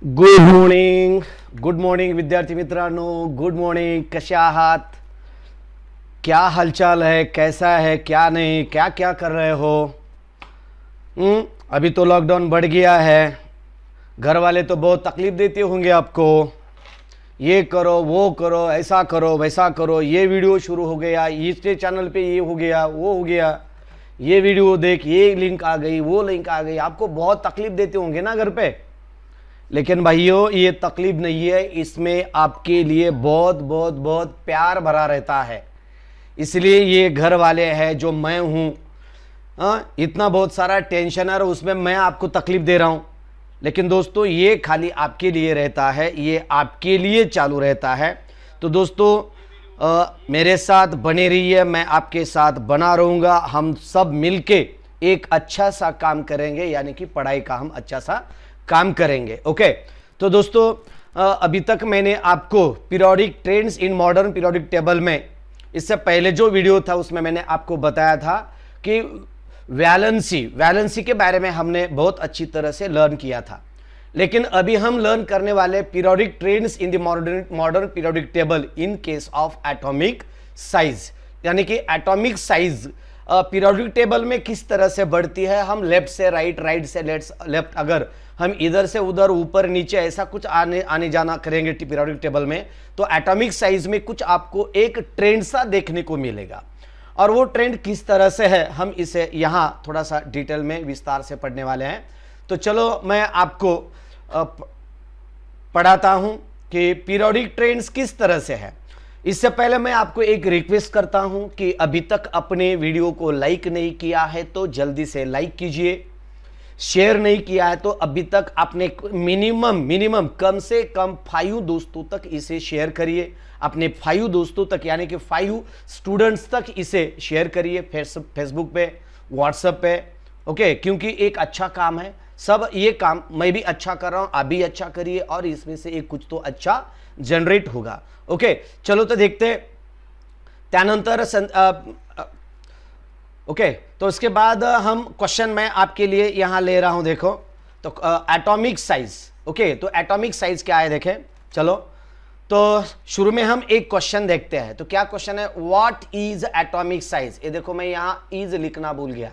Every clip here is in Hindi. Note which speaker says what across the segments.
Speaker 1: गुड मॉर्निंग विद्यार्थी मित्रांनो. Good morning. कसे आहात? क्या हालचाल है? कैसा है? क्या नहीं, क्या क्या कर रहे हो? अभी तो लॉकडाउन बढ़ गया है. घर वाले तो बहुत तकलीफ देते होंगे आपको. ये करो, वो करो, ऐसा करो, वैसा करो, ये वीडियो शुरू हो गया, इस चैनल पे ये हो गया, वो हो गया, ये वीडियो देख, ये लिंक आ गई, वो लिंक आ गई. आपको बहुत तकलीफ देते होंगे ना घर पे. लेकिन भाइयों, ये तकलीफ नहीं है, इसमें आपके लिए बहुत बहुत बहुत प्यार भरा रहता है. इसलिए ये घर वाले हैं जो मैं हूँ. इतना बहुत सारा टेंशन है और उसमें मैं आपको तकलीफ दे रहा हूँ. लेकिन दोस्तों, ये खाली आपके लिए रहता है, ये आपके लिए चालू रहता है. तो दोस्तों, मेरे साथ बने रहिए, मैं आपके साथ बना रहूँगा. हम सब मिलके एक अच्छा सा काम करेंगे, यानी कि पढ़ाई का हम अच्छा सा काम करेंगे. ओके. तो दोस्तों, अभी तक मैंने आपको periodic trends in modern periodic table में, इससे पहले जो वीडियो था उसमें मैंने आपको बताया था कि वैलेंसी के बारे में हमने बहुत अच्छी तरह से लर्न किया था. लेकिन अभी हम लर्न करने वाले periodic trends in the modern periodic table in case of atomic size, यानी कि एटॉमिक साइज पीरियोडिक टेबल में किस तरह से बढ़ती है. हम लेफ्ट से राइट, राइट से लेफ्ट, अगर हम इधर से उधर, ऊपर नीचे, ऐसा कुछ आने जाना करेंगे पीरियोडिक टेबल में, तो एटॉमिक साइज में कुछ आपको एक ट्रेंड सा देखने को मिलेगा. और वो ट्रेंड किस तरह से है, हम इसे यहां थोड़ा सा डिटेल में विस्तार से पढ़ने वाले हैं. तो चलो मैं आपको पढ़ाता हूं कि पीरियोडिक ट्रेंड्स किस तरह से है. इससे पहले मैं आपको एक रिक्वेस्ट करता हूं कि अभी तक अपने वीडियो को लाइक नहीं किया है तो जल्दी से लाइक कीजिए. शेयर नहीं किया है तो अभी तक आपने मिनिमम कम से कम 5 दोस्तों तक इसे शेयर करिए. अपने 5 दोस्तों तक, यानी कि 5 स्टूडेंट्स तक इसे शेयर करिए, फेसबुक पे, व्हाट्सएप पे. ओके. क्योंकि एक अच्छा काम है, सब ये काम मैं भी अच्छा कर रहा हूं, आप भी अच्छा करिए और इसमें से एक कुछ तो अच्छा जनरेट होगा. ओके. चलो तो देखते. त्यानंतर ओके. तो उसके बाद हम क्वेश्चन मैं आपके लिए यहां ले रहा हूं. देखो, तो एटॉमिक साइज. ओके. तो एटॉमिक साइज क्या है देखें. चलो, तो शुरू में हम एक क्वेश्चन देखते हैं. तो क्या क्वेश्चन है? What is atomic size. ये देखो, मैं यहां इज लिखना भूल गया.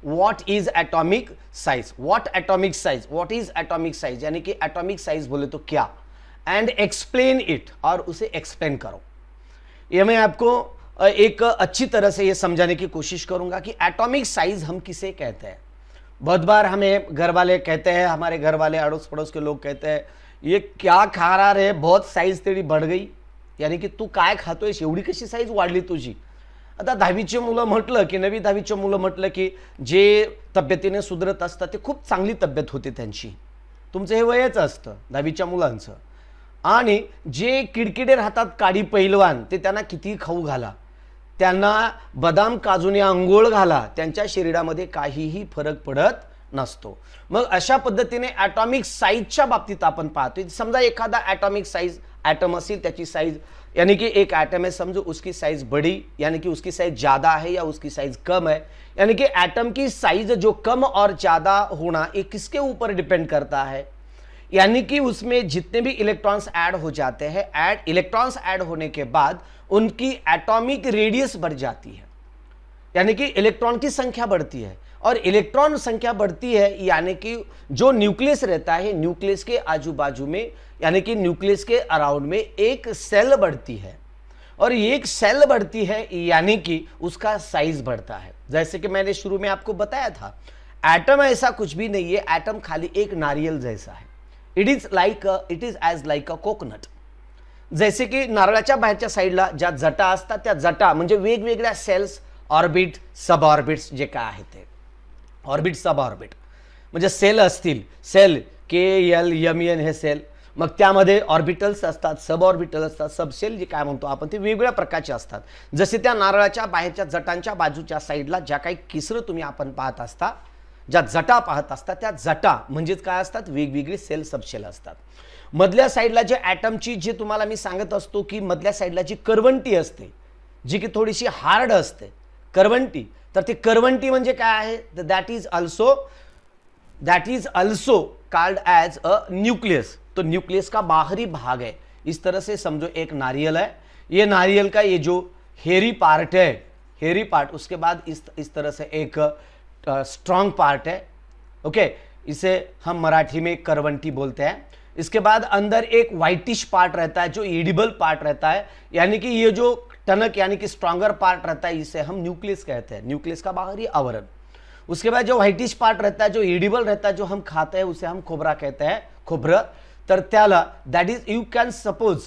Speaker 1: What is atomic size. What atomic size, what is atomic size, यानी कि एटॉमिक साइज बोले तो क्या. एंड एक्सप्लेन इट, और उसे एक्सप्लेन करो. ये मैं आपको एक अच्छी तरह से ये समझाने की कोशिश करूंगा कि एटॉमिक साइज हम किसे कहते हैं. बहुत बार हमें घर वाले कहते हैं, हमारे घर वाले अड़ोस पड़ोस के लोग कहते हैं, ये क्या खा रहा रे, बहुत साईज तेरी बढ़ गई. यानी की तू काय खातोय, एवढी कशी साईज वाढली तुझी. आता 10वीचे मुलं म्हटलं की, 9वी 10वीचे मुलं म्हटलं की, जे तब्येतीने सुधरत असतात ते खूप चांगली तब्येत होते त्यांची. तुमचं हे वयच असतं 10वीच्या मुलांचं. आणि जे किडकिडे राहतात काडी पैलवान, ते त्यांना किती खाऊ घाला, त्यांना बदाम काजूने अंघोळ घाला, त्यांच्या शरीरामध्ये काहीही फरक पडत नसतो. मग अशा पद्धतीने एटॉमिक साइजच्या बाबतीत आपण पाहतोय. समजा एखादा एटॉमिक साइज एटम असेल, त्याची साइज, यानी कि एक एटम है, समझो उसकी साइज बड़ी, यानी कि उसकी साइज ज्यादा है या उसकी साइज कम है. यानी कि एटम की साइज जो कम और ज्यादा होना, ये किसके ऊपर डिपेंड करता है. यानी कि उसमें जितने भी इलेक्ट्रॉन्स ऐड हो जाते हैं, इलेक्ट्रॉन्स ऐड होने के बाद उनकी एटॉमिक रेडियस बढ़ जाती है, यानी कि इलेक्ट्रॉन की संख्या बढ़ती है. और इलेक्ट्रॉन संख्या बढ़ती है, यानी कि जो न्यूक्लियस रहता है, न्यूक्लियस के आजू बाजू में, यानी कि न्यूक्लियस के अराउंड में एक सेल बढ़ती है. और एक सेल बढ़ती है, यानी कि उसका साइज बढ़ता है. जैसे कि मैंने शुरू में आपको बताया था, एटम ऐसा कुछ भी नहीं है. एटम खाली एक नारियल जैसा है. It is as like a coconut. जैसे की नारळाच्या बाहेरच्या साईडला ज्या जटा असतात, त्या जटा म्हणजे वेगवेगळ्या सेल्स, ऑर्बिट, सब ऑर्बिट्स जे काय आहे ते. ऑर्बिट, सब ऑर्बिट म्हणजे सेल असतील, सेल KLMN हे सेल. मग त्यामध्ये ऑर्बिटल्स असतात, सब ऑर्बिटल असतात, सब सेल जे काय म्हणतो आपण, ते वेगवेगळ्या प्रकारचे असतात. जसे त्या नारळाच्या बाहेरच्या जटांच्या बाजूच्या साईडला ज्या काही किसरं तुम्ही आपण पाहत असता, ज्या जटा पाहत असता, त्या जटा म्हणजेच काय असतात, वेगवेगळे सेल, सबसेल असतात. मधल्या साईडला जे ॲटमची, जे तुम्हाला मी सांगत असतो की मधल्या साईडला जी करवंटी असते, जी की थोडीशी हार्ड असते, करवंटी. तर ती करवंटी म्हणजे काय आहे, that is also called as a nucleus. तो न्यूक्लियस का बाहरी भाग है, इस तरह से समझो एक नारियल है, ये नारियल का ये जो हेरी पार्ट है, हेरी पार्ट, उसके बाद इस तरह से एक स्ट्रॉन्ग पार्ट है, ओके, इसे हम मराठी में करवंटी बोलते हैं। इसके बाद अंदर एक व्हाइटिश पार्ट रहता है जो एडिबल पार्ट रहता है, यानी कि ये जो टनक यानी कि स्ट्रॉन्गर पार्ट रहता है इसे हम न्यूक्लियस कहते हैं, न्यूक्लियस का बाहरी आवरण। उसके बाद जो व्हाइटिश पार्ट रहता है जो एडिबल रहता है जो हम खाते हैं उसे हम खोबरा कहते हैं, खोबरं। तर त्याला that is you can suppose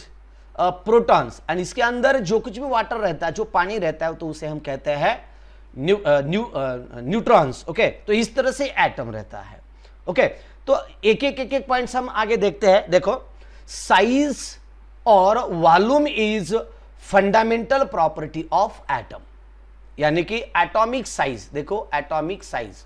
Speaker 1: protons, and इसके अंदर जो कुछ भी वाटर रहता है, जो पानी रहता है, तो उसे हम कहते हैं न्यूट्रॉन्स। ओके, तो इस तरह से एटम रहता है। ओके, तो एक एक पॉइंट्स हम आगे देखते हैं। देखो, साइज और volume is fundamental property of atom, यानी कि एटॉमिक साइज। देखो, एटॉमिक साइज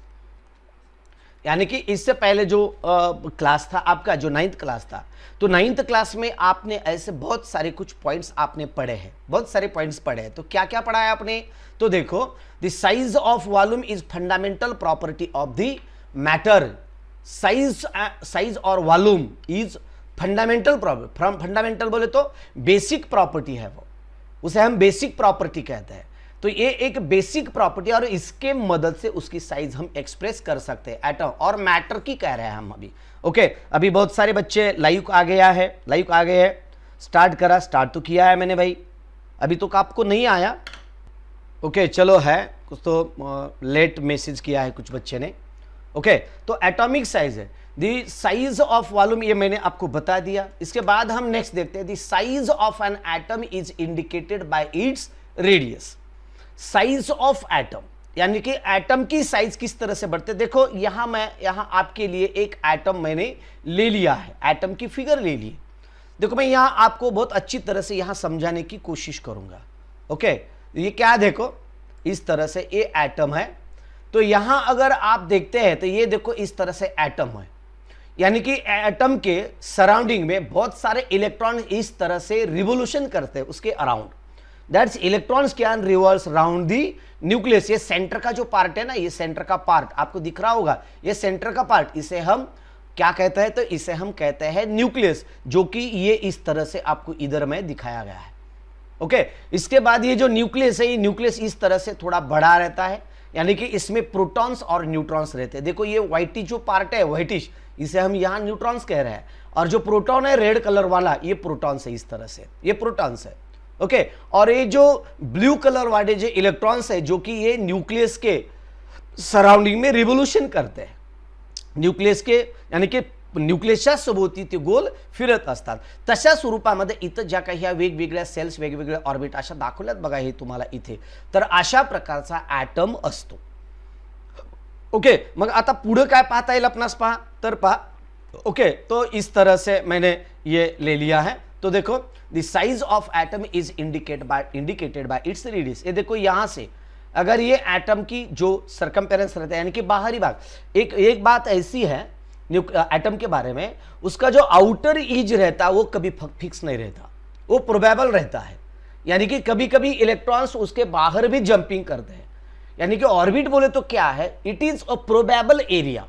Speaker 1: यानी कि इससे पहले जो क्लास था आपका, जो 9th क्लास था, तो 9th क्लास में आपने ऐसे बहुत सारे कुछ पॉइंट्स आपने पढ़े हैं, बहुत सारे पॉइंट्स पढ़े हैं। तो क्या क्या पढ़ा है आपने? तो देखो, the size of volume is fundamental property of the matter. Size और volume is fundamental property, fundamental बोले तो बेसिक प्रॉपर्टी है वो, उसे हम बेसिक प्रॉपर्टी कहते हैं। तो ये एक बेसिक प्रॉपर्टी और इसके मदद से उसकी साइज हम एक्सप्रेस कर सकते हैं। एटम और मैटर की कह रहे हैं हम अभी। ओके, अभी बहुत सारे बच्चे लाइव आ गया है, लाइव आ गए हैं, स्टार्ट तो किया है मैंने भाई, अभी तो आपको नहीं आया। ओके, चलो है, कुछ तो लेट मैसेज किया है कुछ बच्चे ने। ओके, तो एटॉमिक साइज है, द साइज ऑफ वॉल्यूम, ये मैंने आपको बता दिया। इसके बाद हम नेक्स्ट देखते हैं, the size of an atom is indicated by its radius. Size of atom यानी कि एटम की साइज किस तरह से बढ़ते, देखो यहां आपके लिए एक एटम मैंने ले लिया है, एटम की फिगर ले ली। देखो, मैं यहां आपको बहुत अच्छी तरह से यहां समझाने की कोशिश करूंगा। ओके, ये क्या, देखो इस तरह से ये एटम है। तो यहां अगर आप देखते हैं तो ये देखो इस तरह से एटम है, यानी कि एटम के सराउंडिंग में बहुत सारे इलेक्ट्रॉन इस तरह से रिवोल्यूशन करते हैं उसके around. That's electrons can revolve around the nucleus. ये सेंटर का जो पार्ट है ना, ये सेंटर का पार्ट आपको दिख रहा होगा, ये सेंटर का पार्ट, इसे हम क्या कहते हैं? तो इसे हम कहते हैं न्यूक्लियस, जो कि ये इस तरह से आपको इधर में दिखाया गया है। ओके, इसके बाद ये जो न्यूक्लियस है, ये न्यूक्लियस इस तरह से थोड़ा बड़ा रहता है, यानी कि इसमें प्रोटॉन्स और न्यूट्रॉन्स रहते हैं। देखो, ये व्हाइटिश जो पार्ट है, व्हाइटिश, इसे हम यहां न्यूट्रॉन्स कह रहे हैं, और जो प्रोटॉन है रेड कलर वाला, ये प्रोटॉन्स है, इस तरह से ये प्रोटॉन्स है। ओके, और ये जो ब्लू कलर वाले जो इलेक्ट्रॉन्स है, जो कि ये न्यूक्लियस के सराउंडिंग में रिवोल्यूशन करते हैं, न्यूक्लियस के, यानी की न्यूक्लियसच्या सभोवती ते गोल फिरत असतात। तशा स्वरूपामध्ये इथं ज्या काही ह्या वेगवेगळ्या सेल्स, वेगवेगळे ऑर्बिट अशा दाखवल्यात बघा हे तुम्हाला इथे, तर अशा प्रकारचा ॲटम असतो। ओके, मग आता पुढे काय पाहता येईल आपणास, पहा तर पहा। ओके, तो इस तरह से मैंने ये ले लिया है। तो देखो, the size of atom is indicated by its radius. ये देखो, यहां से अगर ये एटम की जो सरकमफेरेंस रहता है, यानी कि बाहरी भाग, एक बात ऐसी है एटम के बारे में, उसका जो आउटर इज रहता है वो कभी फिक्स नहीं रहता, वो प्रोबेबल रहता है, यानी कि कभी कभी इलेक्ट्रॉन्स उसके बाहर भी जंपिंग करते हैं। यानी कि ऑर्बिट बोले तो क्या है, it is a probable area.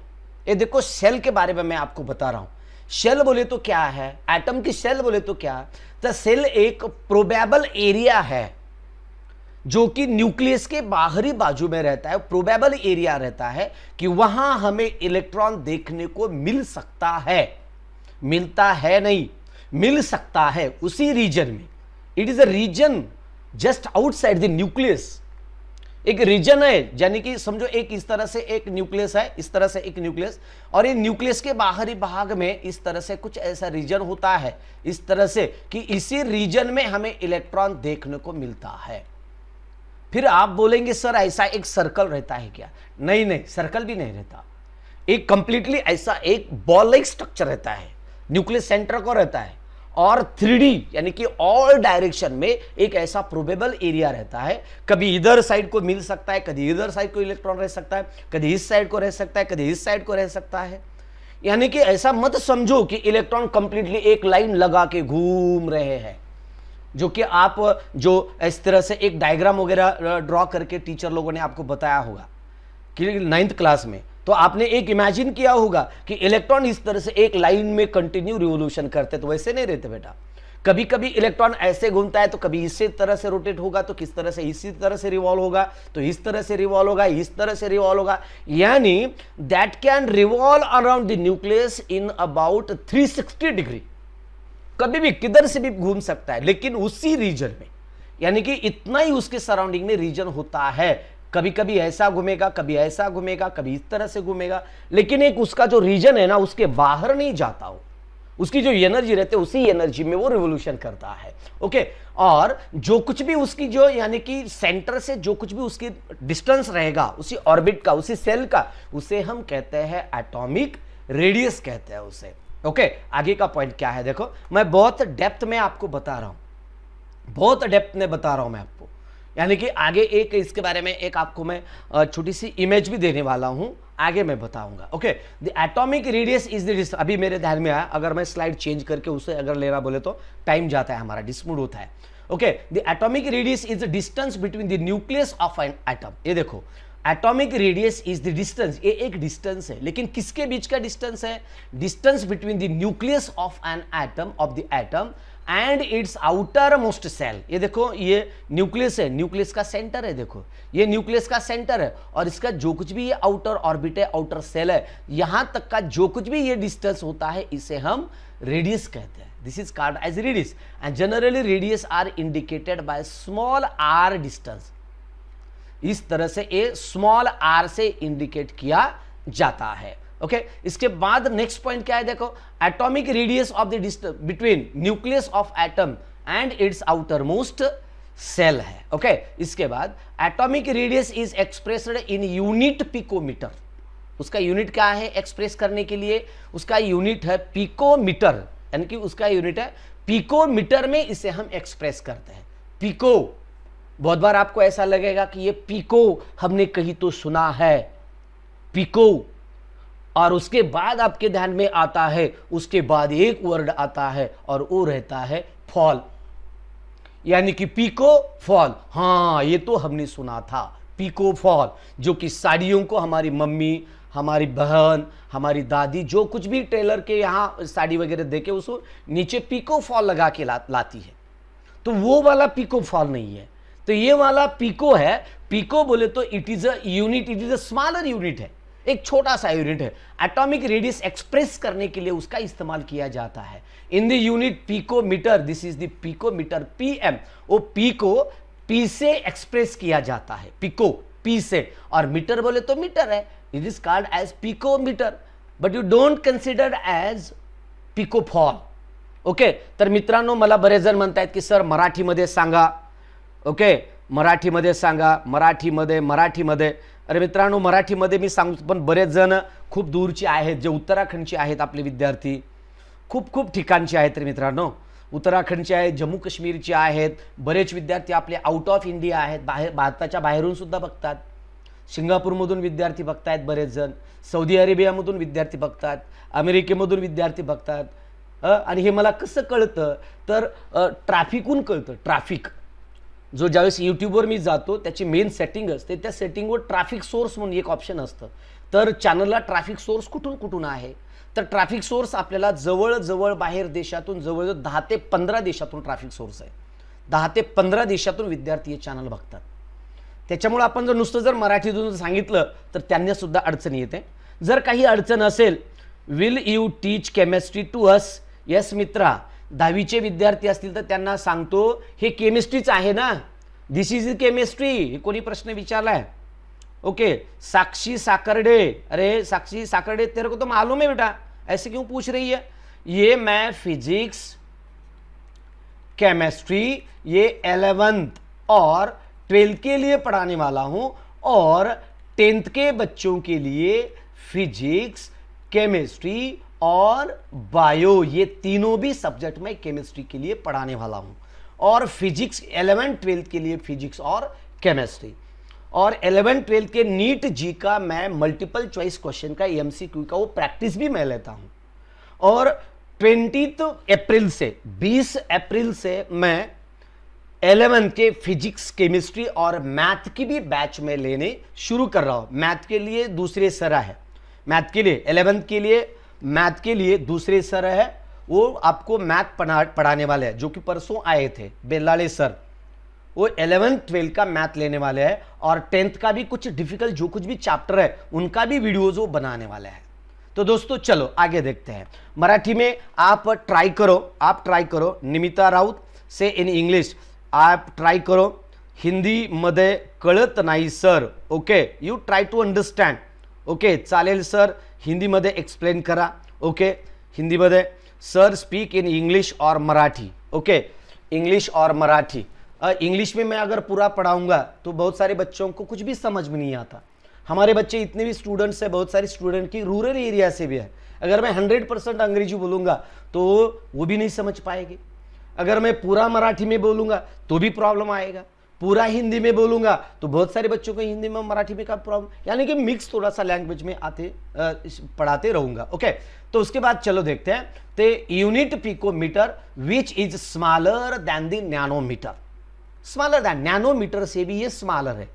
Speaker 1: ये देखो, शेल के बारे में मैं आपको बता रहा हूं, शेल बोले तो क्या है, एटम की शेल बोले तो क्या, तो सेल एक प्रोबेबल एरिया है जो कि न्यूक्लियस के बाहरी बाजू में रहता है। प्रोबेबल एरिया रहता है कि वहां हमें इलेक्ट्रॉन देखने को मिल सकता है, मिलता है नहीं, मिल सकता है उसी रीजन में। It is a region just outside the nucleus, एक रीजन है, यानी कि समझो एक इस तरह से एक न्यूक्लियस है, इस तरह से एक न्यूक्लियस, और ये न्यूक्लियस के बाहरी भाग में इस तरह से कुछ ऐसा रीजन होता है, इस तरह से कि इसी रीजन में हमें इलेक्ट्रॉन देखने को मिलता है। फिर आप बोलेंगे सर ऐसा एक सर्कल रहता है क्या? नहीं नहीं, सर्कल भी नहीं रहता, एक कंप्लीटली ऐसा एक बॉल लाइक स्ट्रक्चर रहता है, न्यूक्लियस सेंटर को रहता है, और 3D यानी कि ऑल डायरेक्शन में एक ऐसा प्रोबेबल एरिया रहता है। कभी इधर साइड को मिल सकता है, कभी इधर साइड को इलेक्ट्रॉन रह सकता है, कभी इस साइड को रह सकता है, कभी इस साइड को रह सकता है। यानी कि ऐसा मत समझो कि इलेक्ट्रॉन कंप्लीटली एक लाइन लगा के घूम रहे हैं, जो कि आप जो इस तरह से एक डायग्राम वगैरह ड्रॉ करके टीचर लोगों ने आपको बताया होगा कि 9th क्लास में, तो आपने एक इमेजिन किया होगा कि इलेक्ट्रॉन इस तरह से एक लाइन में कंटिन्यू रिवोल्यूशन करते, तो वैसे नहीं रहते बेटा। कभी कभी इलेक्ट्रॉन ऐसे घूमता है तो कभी इसी तरह से रोटेट होगा, तो किस तरह से, इसी तरह से रिवॉल्व होगा, तो इस तरह से रिवॉल्व होगा, इस तरह से रिवॉल्व होगा, यानी that can revolve around the nucleus in about 360 degree. कभी भी किधर से भी घूम सकता है, लेकिन उसी रीजन में, यानी कि इतना ही उसके सराउंडिंग में रीजन होता है। कभी कभी ऐसा घूमेगा, कभी ऐसा घूमेगा, कभी इस तरह से घूमेगा, लेकिन एक उसका जो रीजन है ना, उसके बाहर नहीं जाता हो। उसकी जो एनर्जी रहती है उसी एनर्जी में वो रिवोल्यूशन करता है। ओके, और जो कुछ भी उसकी जो, यानी कि सेंटर से जो कुछ भी उसकी डिस्टेंस रहेगा, उसी ऑर्बिट का, उसी सेल का, उसे हम कहते हैं एटॉमिक रेडियस कहते हैं उसे। ओके, आगे का पॉइंट क्या है देखो, मैं बहुत डेप्थ में आपको बता रहा हूं, बहुत डेप्थ में बता रहा हूं मैं आपको, यानी कि आगे एक इसके बारे में एक आपको मैं छोटी सी इमेज भी देने वाला हूं, आगे मैं बताऊंगा। Okay, the atomic radius is the distance, अभी मेरे ध्यान में आया, अगर मैं स्लाइड चेंज करके उसे अगर लेना बोले तो टाइम जाता है हमारा, डिस्मूड होता है। Okay, the atomic radius is the distance between the nucleus of an atom. ये देखो, atomic radius is the distance, ये एक डिस्टेंस है, लेकिन किसके बीच का डिस्टेंस है? Distance between the nucleus of an atom, of the atom and its outermost shell. ये देखो, ये न्यूक्लियस है, न्यूक्लियस का सेंटर है, देखो ये न्यूक्लियस का सेंटर है, और इसका जो कुछ भी ये आउटर ऑर्बिट है, आउटर सेल है, यहां तक का जो कुछ भी ये डिस्टेंस होता है, इसे हम रेडियस कहते हैं। This is called as radius, and generally radius are indicated by small r distance. इस तरह से ये स्मॉल आर से इंडिकेट किया जाता है। ओके, इसके बाद नेक्स्ट पॉइंट क्या है देखो, atomic radius of the distance between nucleus of atom and its outermost shell है। ओके, इसके बाद atomic radius is expressed in unit picometre. उसका यूनिट क्या है एक्सप्रेस करने के लिए? उसका यूनिट है पिकोमीटर, यानी कि उसका यूनिट है पिकोमीटर में इसे हम एक्सप्रेस करते हैं। पिको, बहुत बार आपको ऐसा लगेगा कि ये पिको हमने कहीं तो सुना है, पिको, और उसके बाद आपके ध्यान में आता है, उसके बाद एक वर्ड आता है और वो रहता है फॉल, यानी कि पिको फॉल। हाँ, ये तो हमने सुना था, पिको फॉल, जो कि साड़ियों को हमारी मम्मी, हमारी बहन, हमारी दादी जो कुछ भी टेलर के यहाँ साड़ी वगैरह देके उसको नीचे पिको फॉल लगा के लाती है, तो वो वाला पिको फॉल नहीं है, तो ये वाला पिको है। पिको बोले तो it is a unit, it is a smaller unit है, एक छोटा सा यूनिट है। एटॉमिक रेडियस एक्सप्रेस करने के लिए उसका इस्तेमाल किया जाता है in the unit picometre. This is the picometre, PM, वो पी को पी से एक्सप्रेस किया जाता है, पिको पी से, और मीटर बोले तो मीटर है, it is called as picometre, but you don't consider as picofall. Okay, तर मित्रांनो, मला बरेच जण म्हणतायत की सर मराठीमध्ये सांगा, ओके, मराठीमध्ये सांगा, मराठीमध्ये। अरे मित्रांनो, मराठीमध्ये मी सांगतो, पण बरेच जण खूप दूरचे आहेत, जे उत्तराखंडचे आहेत आपले विद्यार्थी, खूप ठिकाणचे आहेत रे मित्रांनो, उत्तराखंडचे आहेत, जम्मू काश्मीरचे आहेत, बरेच विद्यार्थी आपले आउट ऑफ इंडिया आहेत, बाहेर, भारताच्या बाहेरून सुद्धा बघतात, सिंगापूरमधून विद्यार्थी बघतायत बरेच जण, सौदी अरेबियामधून विद्यार्थी बघतात, अमेरिकेमधून विद्यार्थी बघतात, आणि हे मला कसं कळतं तर ट्रॅफिकहून कळतं। ट्रॅफिक जो ज्यावेळेस यूट्यूबवर मी जातो, त्याची मेन सेटिंग असते, त्या सेटिंगवर ट्रॅफिक सोर्स म्हणून एक ऑप्शन असतं, तर चॅनलला ट्रॅफिक सोर्स कुठून आहे, तर ट्रॅफिक सोर्स आपल्याला जवळ बाहेर देशातून जवळ 10 ते 15 देशातून ट्रॅफिक सोर्स आहे, 10 ते 15 देशातून विद्यार्थी हे चॅनल बघतात। त्याच्यामुळे आपण जर नुसतं जर मराठीतून सांगितलं तर त्यांना सुद्धा अडचण येते। जर काही अडचण असेल, will you teach chemistry to us? Yes मित्रा, 10वीचे विद्यार्थी असतील तर त्यांना सांगतो, हे केमिस्ट्रीच आहे ना, दिस इज केमिस्ट्री। कोणी प्रश्न विचारलाय? ओके, साक्षी साकरडे, अरे साक्षी साकरडे, तेरे को तो मालूम है बेटा, ऐसे क्यों पूछ रही है? ये मैं फिजिक्स, केमिस्ट्री, ये 11th और 12th के लिए पढ़ाने वाला हूं, और 10th के बच्चों के लिए फिजिक्स, केमिस्ट्री और बायो, ये तीनों भी सब्जेक्ट में केमिस्ट्री के लिए पढ़ाने वाला हूं, और फिजिक्स 11th 12th के लिए फिजिक्स और केमिस्ट्री, और 11th 12th के नीट जी का मैं मल्टीपल चॉइस क्वेश्चन का, एमसीक्यू का वो प्रैक्टिस भी मैं लेता हूं, और 20 अप्रैल से 20 अप्रैल से मैं 11th के फिजिक्स, केमिस्ट्री और मैथ की भी बैच में लेने शुरू कर रहा हूं। मैथ के लिए दूसरे सरा है, मैथ के लिए 11th के लिए मैथ के लिए दूसरे सर है, वो आपको मैथ पढ़ाने वाले हैं, जो कि परसों आए थे, बेलाले सर। वो 11th 12th का मैथ लेने वाले हैं और 10th का भी कुछ डिफिकल्ट जो कुछ भी चैप्टर है उनका भी वीडियोज वो बनाने वाले हैं। तो दोस्तों चलो आगे देखते हैं। मराठी में आप ट्राई करो निमिता राऊत से इन इंग्लिश, आप ट्राई करो। हिंदी मध्ये कळत नाही sir, okay, you try to understand, okay, चालेल सर, हिंदी मध्ये एक्सप्लेन करा, ओके, हिंदी मध्ये सर स्पीक इन इंग्लिश और मराठी, ओके, इंग्लिश और मराठी। इंग्लिश में मैं अगर पूरा पढ़ाऊंगा तो बहुत सारे बच्चों को कुछ भी समझ में नहीं आता। हमारे बच्चे इतने भी स्टूडेंट्स है, बहुत सारे स्टूडेंट की रूरल एरिया से भी है। अगर मैं 100% अंग्रेजी बोलूंगा तो वो भी नहीं समझ पाएंगे। अगर मैं पूरा मराठी में बोलूंगा तो भी प्रॉब्लम आएगा, पूरा हिंदी में बोलूंगा तो बहुत सारे बच्चों को हिंदी में मराठी में का प्रॉब्लम, यानी कि मिक्स थोड़ा सा लैंग्वेज में आते पढ़ाते रहूंगा, ओके। तो उसके बाद चलो देखते हैं, तो unit picometre which is smaller than the nanometre, smaller than nanometre से भी ये स्मॉलर है।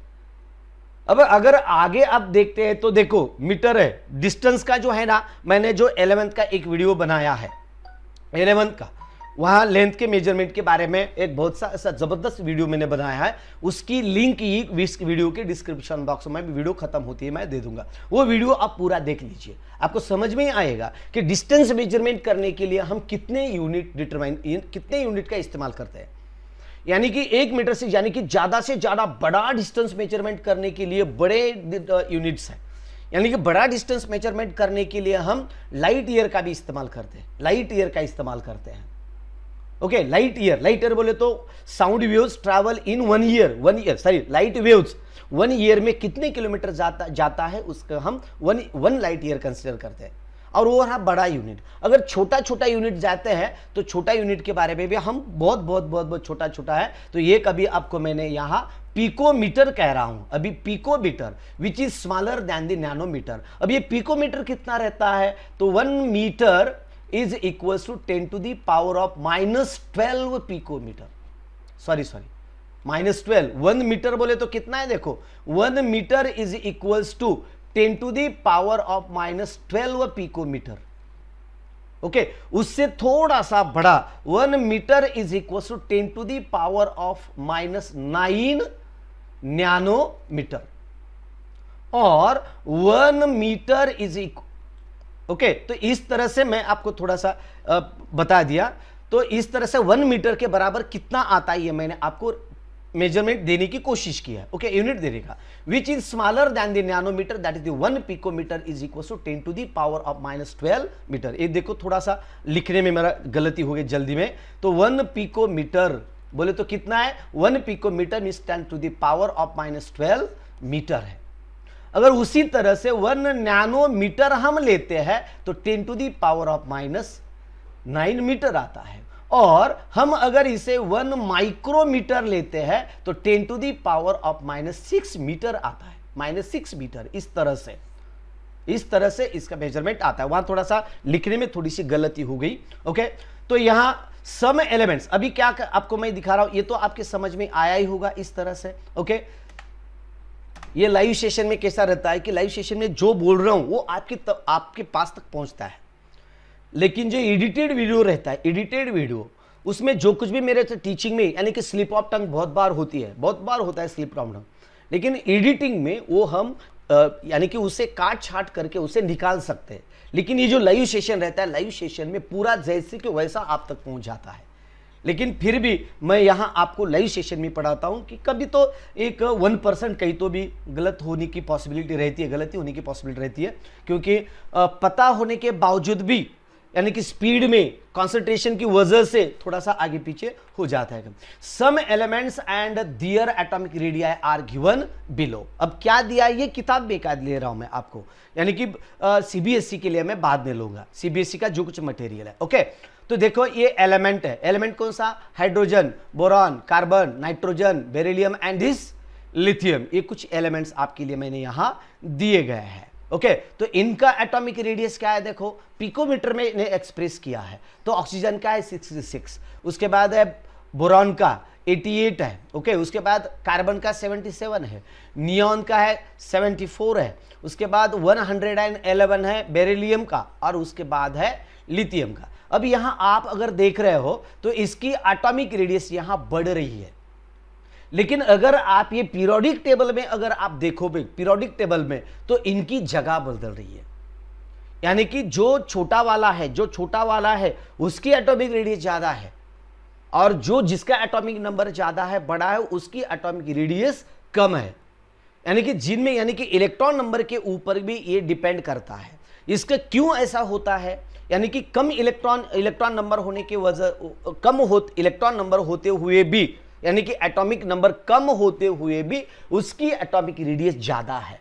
Speaker 1: अब अगर आगे आप देखते हैं तो देखो मीटर है, डिस्टेंस का जो है ना, मैंने जो 11th का एक वीडियो बनाया है 11th का, वहां लेंथ के मेजरमेंट के बारे में एक बहुत सा ऐसा जबरदस्त वीडियो मैंने बनाया है, उसकी लिंक ही इस वीडियो के डिस्क्रिप्शन बॉक्स में, वीडियो खत्म होती है मैं दे दूंगा, वो वीडियो आप पूरा देख लीजिए, आपको समझ में आएगा कि डिस्टेंस मेजरमेंट करने के लिए हम कितने यूनिट का इस्तेमाल करते हैं। यानी कि 1 मीटर से यानी कि ज्यादा से ज्यादा बड़ा डिस्टेंस मेजरमेंट करने के लिए बड़े यूनिट्स हैं, यानी कि बड़ा डिस्टेंस मेजरमेंट करने के लिए हम लाइट ईयर का भी इस्तेमाल करते हैं, लाइट ईयर का इस्तेमाल करते हैं, ओके। लाइट ईयर बोले तो sound waves travel in 1 year sorry light waves 1 year में कितने किलोमीटर जाता है उसका हम 1 लाइट ईयर कंसिडर करते हैं। और वो रहा बड़ा यूनिट। अगर छोटा छोटा यूनिट जाते हैं तो छोटा यूनिट के बारे में भी हम बहुत छोटा है, तो ये कभी आपको मैंने यहां पिकोमीटर कह रहा हूं, अभी picometre which is smaller than the nanometre. अब ये पिकोमीटर कितना रहता है, तो 1 metre is equal to 10 to the power of -12 picometre, sorry -12। 1 metre बोले तो कितना है, देखो 1 metre is equals to 10 to the power of -12 picometre, okay. उससे थोड़ा सा बड़ा 1 metre is equal to 10 to the power of -9 nanometre, और 1 मीटर इज इक्वल, ओके। तो इस तरह से मैं आपको थोड़ा सा बता दिया। तो इस तरह से 1 मीटर के बराबर कितना आता है ये मैंने आपको मेजरमेंट देने की कोशिश की है, ओके, यूनिट देने का। Which is smaller than the nanometre, that is the 1 picometre is equal to 10 to the power of -12 metre. ये देखो थोड़ा सा लिखने में मेरा गलती हो गई जल्दी में, तो 1 पिकोमीटर बोले तो कितना है, 1 picometre means 10 to the power of -12 metre है। अगर उसी तरह से 1 नैनोमीटर हम लेते हैं तो 10 to the power of -9 metre आता है, और हम अगर इसे 1 माइक्रोमीटर लेते हैं तो 10 to the power of -6 metre आता है, -6 मीटर। इस तरह से इसका मेजरमेंट आता है। वहां थोड़ा सा लिखने में थोड़ी सी गलती हो गई, ओके। तो यहां सम एलिमेंट्स अभी क्या आपको मैं दिखा रहा हूं, ये तो आपके समझ में आया ही होगा इस तरह से, ओके। ये लाइव सेशन में कैसा रहता है कि लाइव सेशन में जो बोल रहा हूं वो आपके पास तक पहुंचता है, लेकिन जो एडिटेड वीडियो रहता है, एडिटेड वीडियो, उसमें जो कुछ भी मेरे टीचिंग में यानी कि स्लिप ऑफ टंग बहुत बार होता है स्लिप ऑफ टंग, लेकिन एडिटिंग में वो हम यानी कि उसे काट छाट करके उसे निकाल सकते हैं। लेकिन ये जो लाइव सेशन रहता है, लाइव सेशन में पूरा जैसे कि वैसा आप तक पहुंच जाता है। लेकिन फिर भी मैं यहां आपको लाइव सेशन में पढ़ाता हूं कि कभी तो एक 1% कहीं तो भी गलत होने की पॉसिबिलिटी रहती है, गलती होने की पॉसिबिलिटी रहती है, क्योंकि पता होने के बावजूद भी यानी कि स्पीड में कंसंट्रेशन की वजह से थोड़ा सा आगे पीछे हो जाता है। Some elements and their atomic radii are given below. अब क्या दिया है, ये किताब बेकार ले रहा हूं मैं आपको, यानी कि सीबीएसई के लिए मैं बाद में लूंगा, सीबीएसई का जो कुछ मटेरियल है, ओके। तो देखो ये एलिमेंट है, एलिमेंट कौन सा, hydrogen, boron, carbon, nitrogen, beryllium and this lithium. ये कुछ एलिमेंट्स आपके लिए मैंने यहां दिए गए हैं, ओके। तो इनका एटॉमिक रेडियस क्या है, देखो पिकोमीटर में इन्हें एक्सप्रेस किया है। तो ऑक्सीजन का है 66, उसके बाद है बोरॉन का 88 है, ओके। उसके बाद कार्बन का 77 है, नियॉन का है 74 है, उसके बाद 111 है बेरिलियम का, और उसके बाद है लिथियम का। अब यहां आप अगर देख रहे हो तो इसकी एटॉमिक रेडियस यहां बढ़ रही है, लेकिन अगर आप ये पीरियोडिक टेबल में अगर आप देखोगे पीरियोडिक टेबल में तो इनकी जगह बदल रही है, यानी कि जो छोटा वाला है उसकी एटॉमिक रेडियस ज्यादा है, और जिसका एटॉमिक नंबर ज्यादा है, बड़ा है, उसकी एटॉमिक रेडियस कम है। यानी कि इलेक्ट्रॉन नंबर के ऊपर भी ये डिपेंड करता है। इसका क्यों ऐसा होता है, यानी कि कम इलेक्ट्रॉन नंबर होने की वजह, इलेक्ट्रॉन नंबर होते हुए भी, यानी कि एटॉमिक नंबर कम होते हुए भी उसकी एटॉमिक रेडियस ज्यादा है,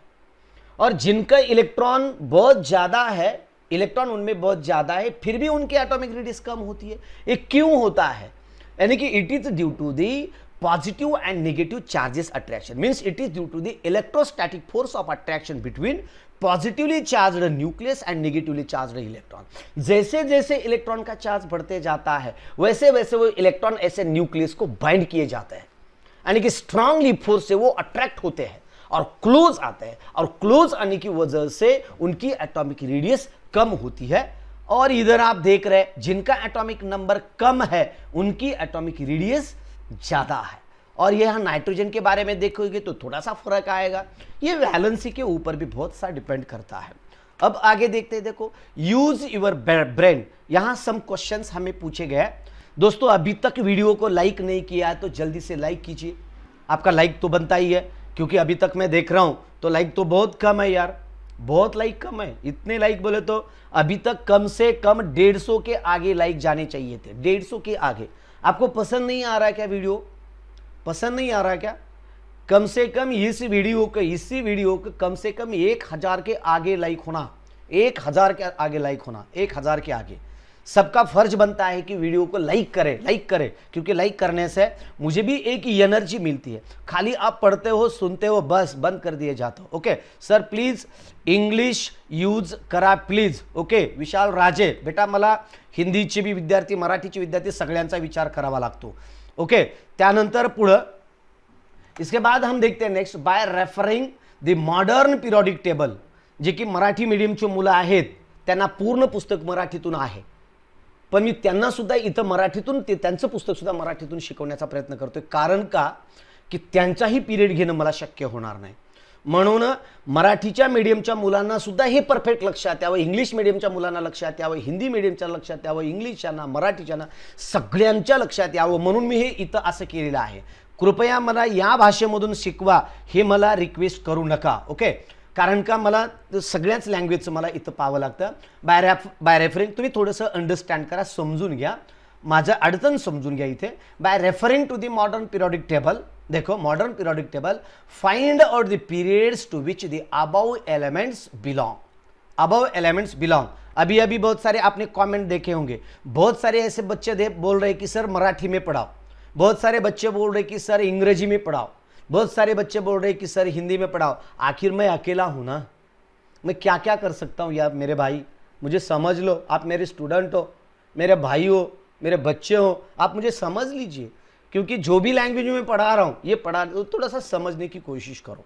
Speaker 1: और जिनका इलेक्ट्रॉन बहुत ज्यादा है, इलेक्ट्रॉन उनमें बहुत ज्यादा है, फिर भी उनकी एटॉमिक रेडियस कम होती है। ये क्यों होता है, यानी कि it is due to the positive and negative charges attraction, means it is due to the electrostatic force of attraction between positively charged nucleus and negatively charged electron। जैसे जैसे इलेक्ट्रॉन का चार्ज बढ़ते जाता है वैसे वैसे वो इलेक्ट्रॉन ऐसे न्यूक्लियस को बाइंड किए जाते हैं, यानी कि स्ट्रांगली फोर्स से वो अट्रैक्ट होते हैं और क्लोज आते हैं, और क्लोज आने की वजह से उनकी एटॉमिक रेडियस कम होती है। और इधर आप देख रहे हैं जिनका एटॉमिक नंबर कम है उनकी एटॉमिक रेडियस ज्यादा है। और यह नाइट्रोजन के बारे में देखोगे तो थोड़ा सा फर्क आएगा, ये वैलेंसी के ऊपर भी बहुत सा डिपेंड करता है। अब आगे देखते हैं, देखो यूज योर ब्रेन, यहां सम क्वेश्चंस हमें पूछे गए। दोस्तों अभी तक वीडियो को लाइक नहीं किया है तो जल्दी से लाइक कीजिए, आपका लाइक तो बनता ही है, क्योंकि अभी तक मैं देख रहा हूं तो लाइक तो बहुत कम है यार, बहुत लाइक कम है। इतने लाइक बोले तो अभी तक कम से कम 150 के आगे लाइक जाने चाहिए थे, 150 के आगे। आपको पसंद नहीं आ रहा है क्या वीडियो, पसंद नहीं आ रहा है क्या? कम से कम इसी वीडियो को कम से कम 1000 के आगे लाइक होना, 1000 के आगे लाइक होना, 1000 के आगे। सबका फर्ज बनता है कि वीडियो को लाइक करें, क्योंकि लाइक करने से मुझे भी एक एनर्जी मिलती है। खाली आप पढ़ते हो सुनते हो बस बंद कर दिए जाते हो। Okay sir please English use करा प्लीज। ओके विशाल राजे, बेटा मला हिंदीचे भी विद्यार्थी मराठीचे विद्यार्थी सगळ्यांचा विचार करावा लागतो। ओके त्यानंतर पुढे इसके बाद हम देखते हैं next, by referring the modern periodic table, जे की मराठी मीडियमची मुलं आहेत त्यांना पूर्ण पुस्तक मराठीतून आहे, पण मी त्यांना सुद्धा इथं मराठीतून त्यांचं पुस्तक सुद्धा मराठीतून शिकवण्याचा प्रयत्न करतोय, कारण का की त्यांचाही पिरियड घेणं मला शक्य होणार नाही। म्हणून मराठीच्या मीडियमच्या मुलांना सुद्धा हे परफेक्ट लक्षात यावं, इंग्लिश मीडियमच्या मुलांना लक्षात यावं, हिंदी मीडियमच्या लक्षात यावं, इंग्लिशच्यांना मराठीच्यांना सगळ्यांच्या लक्षात यावं, म्हणून मी हे इथं असं केलेलं आहे। कृपया मला या भाषेमधून शिकवा हे मला रिक्वेस्ट करू नका। ओके कारण का मला सगळ्याच लँग्वेजचं मला इथं पाहावं लागतं। बाय रेफरिंग तुम्ही थोडंसं अंडरस्टँड करा, समजून घ्या, माझं अडचण समजून घ्या इथे। By referring to the modern periodic table, देखो modern periodic table find out the periods to which the above elements belong. अभी बहुत सारे आपने कमेंट देखे होंगे, बहुत सारे ऐसे बच्चे बोल रहे कि सर मराठी में पढ़ाओ, बहुत सारे बच्चे बोल रहे कि सर अंग्रेजी में पढ़ाओ, बहुत सारे बच्चे बोल रहे कि सर हिंदी में पढ़ाओ। आखिर मैं अकेला हूं ना, मैं क्या क्या कर सकता हूं यार मेरे भाई, मुझे समझ लो। आप मेरे स्टूडेंट हो, मेरे भाई हो, मेरे बच्चे हो, आप मुझे समझ लीजिए, क्योंकि जो भी लैंग्वेज में पढ़ा रहा हूं ये थोड़ा सा समझने की कोशिश करो।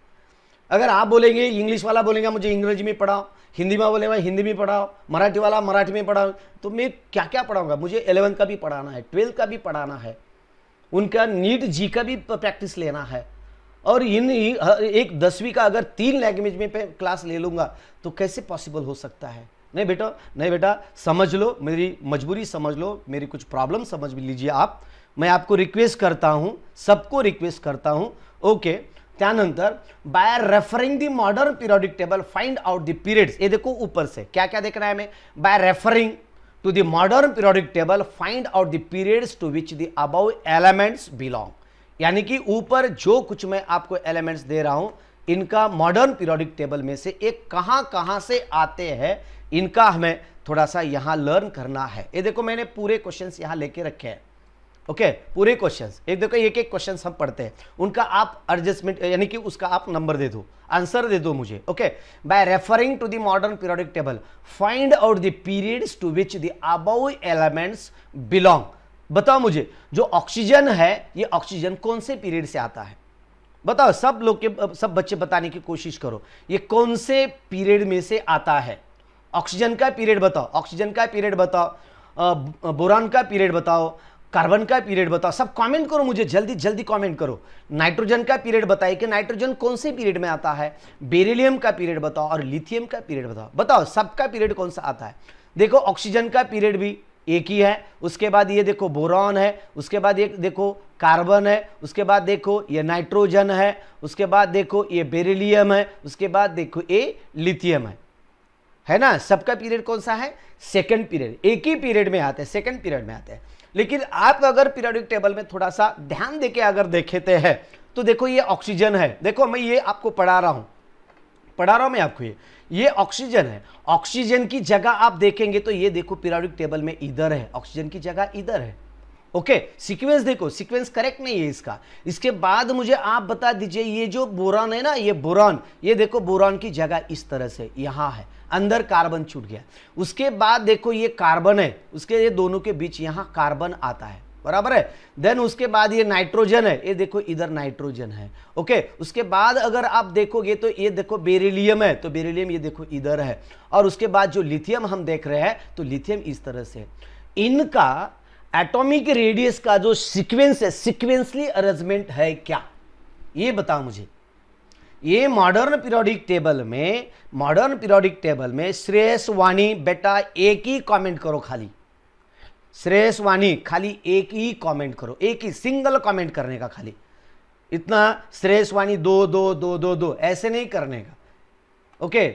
Speaker 1: अगर आप बोलेंगे, इंग्लिश वाला बोलेगा मुझे अंग्रेजी में पढ़ाओ, हिंदी में बोलेगा हिंदी में पढ़ाओ, मराठी वाला मराठी में पढ़ाओ, तो मैं क्या क्या पढ़ाऊंगा? मुझे 11th का भी पढ़ाना है, 12th का भी पढ़ाना है, उनका नीट जी का भी प्रैक्टिस लेना है, और एक 10वीं का अगर 3 लैंग्वेज में क्लास ले लूंगा तो कैसे पॉसिबल हो सकता है? नहीं बेटा समझ लो, मेरी मजबूरी समझ लो, मेरी कुछ प्रॉब्लम समझ लीजिए आप। मैं आपको रिक्वेस्ट करता हूं, सबको रिक्वेस्ट करता हूं। ओके त्यानंतर by referring the modern periodic table find out the periods. ये देखो ऊपर से क्या क्या देखना है हमें, by referring to the modern periodic table find out the periods to which the above elements belong. यानी कि ऊपर जो कुछ मैं आपको एलिमेंट्स दे रहा हूं इनका मॉडर्न पीरियोडिक टेबल में से एक कहां से आते हैं, इनका हमें थोड़ा सा यहां लर्न करना है। ये देखो मैंने पूरे क्वेश्चंस यहां लेके रखे हैं। ओके पूरे क्वेश्चंस एक देखो, एक एक क्वेश्चन हम पढ़ते हैं, उनका आप एडजस्टमेंट यानी कि उसका आप नंबर दे दो, आंसर दे दो मुझे। Okay by referring to the modern periodic table find out the periods to which the above elements belong. बताओ मुझे, जो ऑक्सीजन है ये ऑक्सीजन कौन से पीरियड से आता है? बताओ, सब लोग के सब बच्चे बताने की कोशिश करो, ये कौन से पीरियड में से आता है? ऑक्सीजन का पीरियड बताओ, ऑक्सीजन का पीरियड बताओ, बोरान का पीरियड बताओ, कार्बन का पीरियड बताओ, सब कमेंट करो मुझे, जल्दी जल्दी कमेंट करो। नाइट्रोजन का पीरियड बताइए कि नाइट्रोजन कौन से पीरियड में आता है, बेरिलियम का पीरियड बताओ और लिथियम का पीरियड बताओ। बताओ सबका पीरियड कौन सा आता है? देखो ऑक्सीजन का पीरियड भी एक ही है, उसके बाद ये देखो बोरॉन है, उसके बाद ये देखो कार्बन है, उसके बाद देखो ये नाइट्रोजन है, उसके बाद देखो ये बेरिलियम है, उसके बाद देखो ये लिथियम है ना। सबका पीरियड कौन सा है? सेकंड पीरियड, एक ही पीरियड में आते हैं, सेकंड पीरियड में आते हैं। लेकिन आप अगर पीरियोडिक टेबल में थोड़ा सा ध्यान देके अगर देखते हैं तो देखो ये ऑक्सीजन है, देखो मैं ये आपको पढ़ा रहा हूं मैं आपको, ये ऑक्सीजन है। ऑक्सीजन की जगह आप देखेंगे तो ये देखो पीरियोडिक टेबल में इधर है, ऑक्सीजन की जगह इधर है। ओके, सीक्वेंस देखो, सीक्वेंस करेक्ट नहीं है इसका। इसके बाद मुझे आप बता दीजिए, ये जो बोरान है ना, ये बोरान, ये देखो बोरान की जगह इस तरह से यहां है, अंदर कार्बन छूट गया। उसके बाद देखो ये कार्बन है, उसके ये दोनों के बीच यहां कार्बन आता है, बराबर है। देन उसके बाद ये नाइट्रोजन है, ये देखो इधर नाइट्रोजन है। ओके, उसके बाद अगर आप देखोगे तो ये देखो बेरिलियम है, तो बेरिलियम ये देखो इधर है। और उसके बाद जो लिथियम हम देख रहे हैं तो लिथियम इस तरह से। इनका एटॉमिक रेडियस का जो सीक्वेंस है, सीक्वेंसली अरेंजमेंट है क्या, ये बताओ मुझे। ये मॉडर्न पीरियोडिक टेबल में श्रेयस वाणी बेटा एक ही कमेंट करो, खाली श्रेयस वाणी खाली एक ही कमेंट करो, एक ही सिंगल कमेंट करने का, खाली इतना श्रेयस वाणी 2 2 2 2 2 ऐसे नहीं करने का। ओके,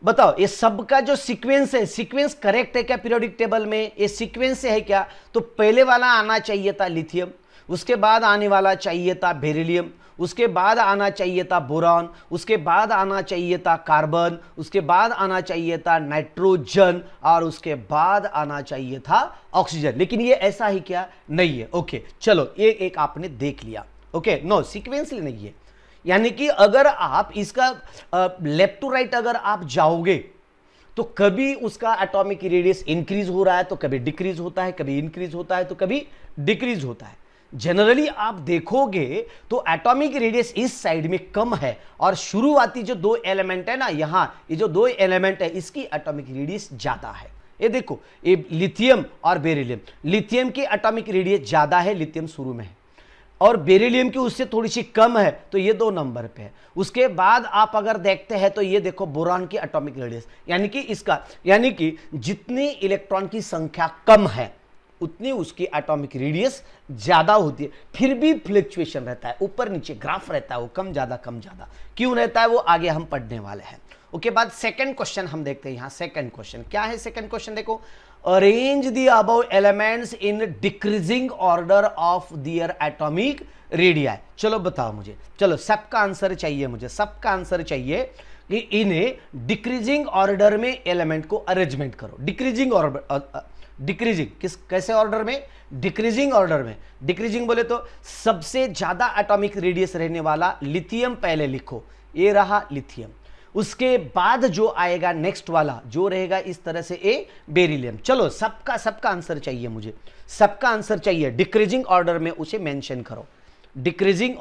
Speaker 1: बताओ ये सबका जो सीक्वेंस है, सीक्वेंस करेक्ट है क्या पीरियोडिक टेबल में? ये सीक्वेंस है क्या? तो पहले वाला आना चाहिए था लिथियम, उसके बाद आने वाला चाहिए था बेरिलियम, उसके बाद आना चाहिए था बोरॉन, उसके बाद आना चाहिए था कार्बन, उसके बाद आना चाहिए था नाइट्रोजन और उसके बाद आना चाहिए था ऑक्सीजन। लेकिन ये ऐसा ही क्या नहीं है। ओके चलो, ये एक आपने देख लिया। ओके, नो सीक्वेंसली नहीं है, यानी कि अगर आप इसका लेफ्ट टू राइट अगर आप जाओगे तो कभी उसका एटॉमिक रेडियस इंक्रीज हो रहा है तो कभी डिक्रीज होता है, कभी इंक्रीज होता है तो कभी डिक्रीज होता है। जनरली आप देखोगे तो एटॉमिक रेडियस इस साइड में कम है और शुरुआती जो 2 एलिमेंट है ना, यहां ये जो 2 एलिमेंट है इसकी एटॉमिक रेडियस ज्यादा है। ये देखो, ये लिथियम और बेरिलियम, लिथियम की एटॉमिक रेडियस ज्यादा है, लिथियम शुरू में है, और बेरिलियम की उससे थोड़ी सी कम है, तो ये 2 नंबर पे है। उसके बाद आप अगर देखते हैं तो ये देखो बोरान की एटॉमिक रेडियस, यानी कि जितनी इलेक्ट्रॉन की संख्या कम है उतनी उसकी एटॉमिक रेडियस ज्यादा होती है। फिर भी फ्लक्चुएशन रहता है, ऊपर नीचे ग्राफ रहता है, वो कम ज्यादा क्यों रहता है वो आगे हम पढ़ने वाले हैं। ओके, बाद सेकंड क्वेश्चन हम देखते हैं। यहां सेकंड क्वेश्चन क्या है? सेकंड क्वेश्चन देखो, arrange the above elements in decreasing order of their atomic radius. चलो बताओ मुझे, चलो सबका आंसर चाहिए मुझे, सबका आंसर चाहिए कि इन्हें डिक्रीजिंग ऑर्डर में एलिमेंट को अरेंजमेंट करो। डिक्रीजिंग ऑर्डर, डिक्रीजिंग कैसे ऑर्डर में? डिक्रीजिंग ऑर्डर में। डिक्रीजिंग बोले तो सबसे ज्यादा एटॉमिक रेडियस रहने वाला लिथियम पहले लिखो, ये रहा लिथियम। उसके बाद जो आएगा नेक्स्ट वाला जो रहेगा इस तरह से ए बेरिलियम। चलो सबका आंसर चाहिए मुझे, सबका आंसर चाहिए। डिक्रीजिंग ऑर्डर में उसे मेंशन करो, डिक्रीजिंग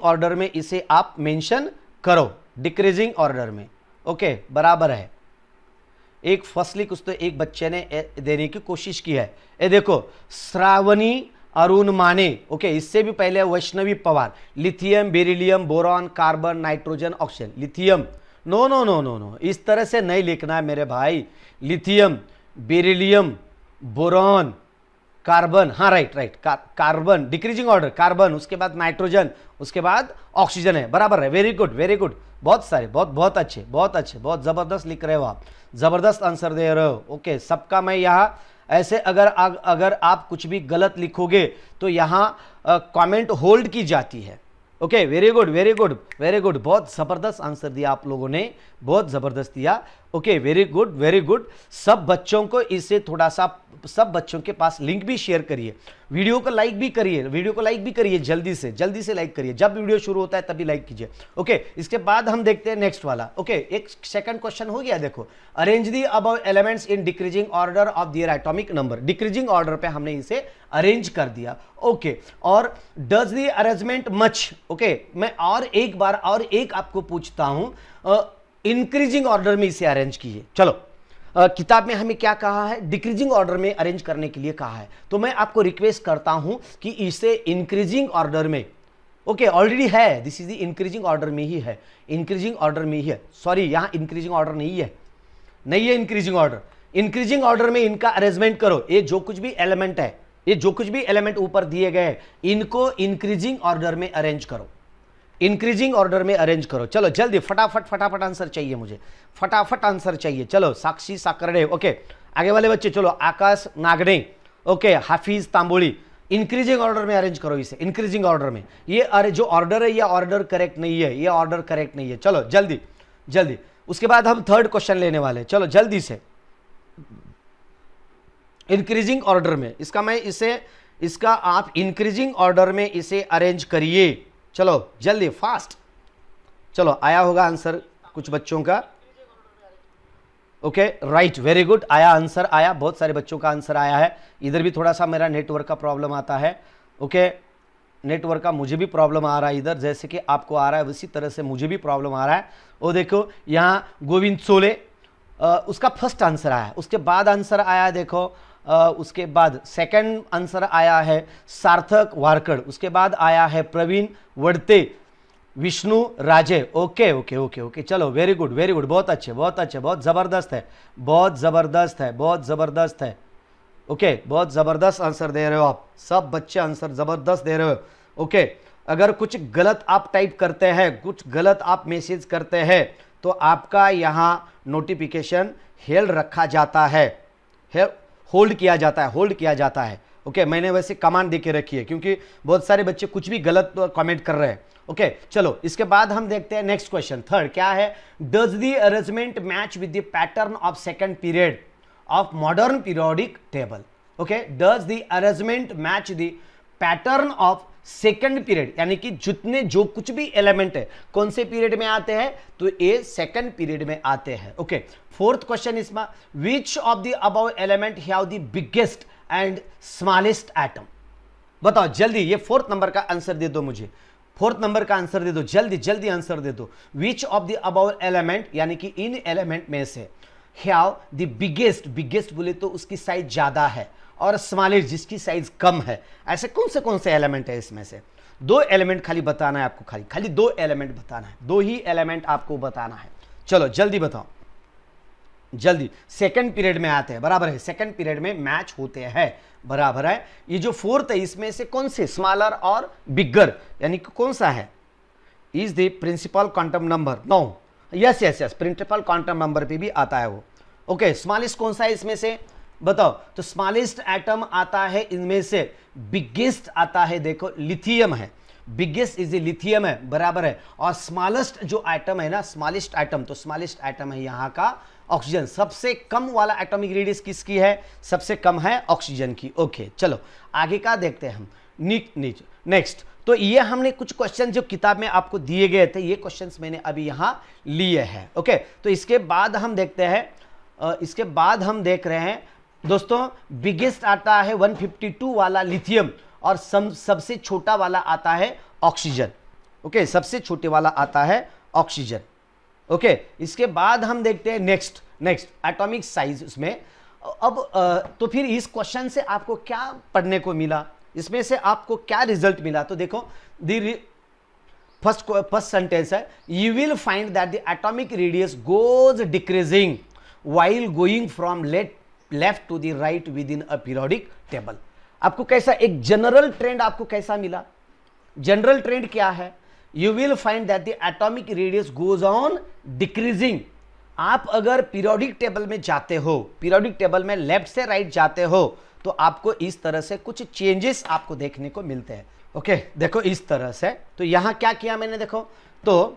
Speaker 1: ऑर्डर में इसे आप मेंशन करो, डिक्रीजिंग ऑर्डर में। ओके, बराबर है। एक फर्स्टली कुछ तो एक बच्चे ने देने की कोशिश की है। ये देखो, श्रावणी अरुण माने, ओके, इससे भी पहले Vaishnavi Pawar, lithium, beryllium, boron, carbon, nitrogen, oxygen. Lithium no no no no no, इस तरह से नहीं लिखना है मेरे भाई। लिथियम, बेरिलियम, बोरॉन, कार्बन, हाँ right, carbon decreasing order, carbon, उसके बाद नाइट्रोजन, उसके बाद ऑक्सीजन है, बराबर है। वेरी गुड, बहुत सारे, बहुत अच्छे, बहुत जबरदस्त लिख रहे हो आप, जबरदस्त आंसर दे रहे हो। ओके, सबका मैं यहाँ ऐसे अगर आप कुछ भी गलत लिखोगे तो यहाँ कमेंट होल्ड की जाती है। ओके, वेरी गुड, बहुत जबरदस्त आंसर दिया आप लोगों ने, बहुत जबरदस्त दिया। Okay, very good very good. सब बच्चों को इसे थोड़ा सा, सब बच्चों के पास लिंक भी शेयर करिए, वीडियो को लाइक भी करिए, वीडियो को लाइक भी करिए, जल्दी से लाइक करिए, जब वीडियो शुरू होता है तभी लाइक कीजिए। ओके, इसके बाद हम देखते हैं नेक्स्ट वाला। ओके, एक सेकंड क्वेश्चन हो गया। देखो, arrange the above elements in decreasing order of their atomic number. Decreasing order पे हमने इसे अरेंज कर दिया। ओके, और does the arrangement much. Okay, मैं और एक बार और एक आपको पूछता हूं, इंक्रीजिंग ऑर्डर में इसे अरेंज कीजिए। चलो, किताब में हमें क्या कहा है, डिक्रीजिंग ऑर्डर में अरेंज करने के लिए कहा है, तो मैं आपको रिक्वेस्ट करता हूं कि इसे इंक्रीजिंग ऑर्डर में, ओके ऑलरेडी है, this is the increasing order में ही है, इंक्रीजिंग ऑर्डर में ही है, सॉरी यहां इंक्रीजिंग ऑर्डर नहीं है, नहीं है इंक्रीजिंग ऑर्डर। इंक्रीजिंग ऑर्डर में इनका अरेंजमेंट करो। ये जो कुछ भी एलिमेंट है, ये जो कुछ भी एलिमेंट ऊपर दिए गए, इनको इंक्रीजिंग ऑर्डर में अरेंज करो, इंक्रीजिंग ऑर्डर में अरेंज करो। चलो जल्दी, फटाफट आंसर चाहिए मुझे, फटाफट आंसर चाहिए। चलो, साक्षी साकरडे, ओके, आगे वाले बच्चे, चलो, आकाश नागडे, ओके, हाफिज तांबोली, इंक्रीजिंग ऑर्डर में अरेंज करो इसे, इंक्रीजिंग ऑर्डर में। ये अरे जो ऑर्डर है, ये ऑर्डर करेक्ट नहीं है, ये ऑर्डर करेक्ट नहीं है। चलो जल्दी जल्दी, उसके बाद हम थर्ड क्वेश्चन लेने वाले हैं। चलो जल्दी से, इंक्रीजिंग ऑर्डर में, इसका मैं इसे, इसका आप इंक्रीजिंग ऑर्डर में इसे अरेंज करिए। चलो जल्दी, फास्ट। चलो, आया होगा आंसर कुछ बच्चों का। ओके, राइट, वेरी गुड, आया आंसर, आया, बहुत सारे बच्चों का आंसर आया है। इधर भी थोड़ा सा मेरा नेटवर्क का प्रॉब्लम आता है। ओके, नेटवर्क का मुझे भी प्रॉब्लम आ रहा है इधर, जैसे कि आपको आ रहा है उसी तरह से मुझे भी प्रॉब्लम आ रहा है। वो देखो, यहाँ गोविंद सोले, उसका फर्स्ट आंसर आया, उसके बाद आंसर आया, देखो उसके बाद सेकंड आंसर आया है सार्थक वारकड़, उसके बाद आया है प्रवीण वड़ते, विष्णु राजे। ओके ओके ओके ओके, चलो, वेरी गुड वेरी गुड, बहुत अच्छे बहुत अच्छे, बहुत ज़बरदस्त है, बहुत ज़बरदस्त है, बहुत ज़बरदस्त है। ओके, बहुत ज़बरदस्त आंसर दे रहे हो आप, सब बच्चे आंसर ज़बरदस्त दे रहे हो। ओके, अगर कुछ गलत आप टाइप करते हैं, कुछ गलत आप मैसेज करते हैं, तो आपका यहाँ नोटिफिकेशन हेल्ड रखा जाता है, होल्ड किया जाता है, होल्ड किया जाता है। ओके, मैंने वैसे कमांड देके रखी है, क्योंकि बहुत सारे बच्चे कुछ भी गलत कमेंट कर रहे हैं। ओके, चलो, इसके बाद हम देखते हैं नेक्स्ट क्वेश्चन, थर्ड क्या है, does the arrangement match with the pattern of second period of modern periodic table. Okay, does the arrangement match the pattern of second period, यानी कि जितने जो कुछ भी एलिमेंट है कौन से पीरियड में आते हैं, तो ये सेकंड पीरियड में आते हैं। ओके, फोर्थ क्वेश्चन इसमें, which of the above element have the biggest and smallest atom. बताओ जल्दी, ये फोर्थ नंबर का आंसर दे दो मुझे, फोर्थ नंबर का आंसर दे दो, जल्दी जल्दी आंसर दे दो। Which of the above element, यानी कि इन एलिमेंट में से हैव द बिगेस्ट, बिगेस्ट बोले तो उसकी साइज ज्यादा है, और स्मॉलेस्ट जिसकी साइज कम है, ऐसे कौन से एलिमेंट है इसमें से? दो एलिमेंट खाली बताना है आपको, खाली दो एलिमेंट बताना है, दो ही एलिमेंट आपको बताना है। चलो जल्दी बताओ, जल्दी, सेकंड पीरियड में आते हैं, बराबर है, सेकंड पीरियड में मैच होते हैं, बराबर है। ये जो फोर्थ है, इसमें से कौन से, स्मॉलर और बिगर, यानी कि कौन सा है, is the principal quantum number, no, yes yes yes, principal quantum number पे भी आता है वो। ओके, स्मॉलेस्ट कौन सा है इसमें से, बताओ, तो स्मॉलेस्ट एटम आता है इनमें से, बिगेस्ट आता है, देखो लिथियम है, बिगेस्ट इज लिथियम है, बराबर है, और स्मॉलेस्ट जो एटम है ना, स्मॉलेस्ट एटम, तो स्मॉलेस्ट एटम है यहाँ का ऑक्सीजन। सबसे कम वाला एटॉमिक रेडियस किसकी है, सबसे कम है ऑक्सीजन की। ओके, चलो आगे का देखते हैं हम, नेक्स्ट। तो ये हमने कुछ क्वेश्चन जो किताब में आपको दिए गए थे, ये क्वेश्चंस मैंने अभी यहाँ लिए हैं। ओके, तो इसके बाद हम देखते हैं, इसके बाद हम देख रहे हैं दोस्तों, बिगेस्ट आता है 152 वाला लिथियम, और सबसे छोटा वाला आता है ऑक्सीजन। ओके, सबसे छोटे वाला आता है ऑक्सीजन। ओके, इसके बाद हम देखते हैं नेक्स्ट एटॉमिक साइज उसमें। अब तो फिर इस क्वेश्चन से आपको क्या पढ़ने को मिला, इसमें से आपको क्या रिजल्ट मिला, तो देखो फर्स्ट सेंटेंस है, you will find that the atomic radius goes decreasing while going from left to the right within a periodic table. आपको कैसा एक जनरल ट्रेंड आपको कैसा मिला, जनरल ट्रेंड क्या है, you will find that the atomic radius goes on decreasing. आप अगर पीरियोडिक टेबल में जाते हो, पीरियोडिक टेबल में लेफ्ट से राइट जाते हो, तो आपको इस तरह से कुछ चेंजेस आपको देखने को मिलते हैं। ओके, देखो इस तरह से, तो यहां क्या किया मैंने, देखो तो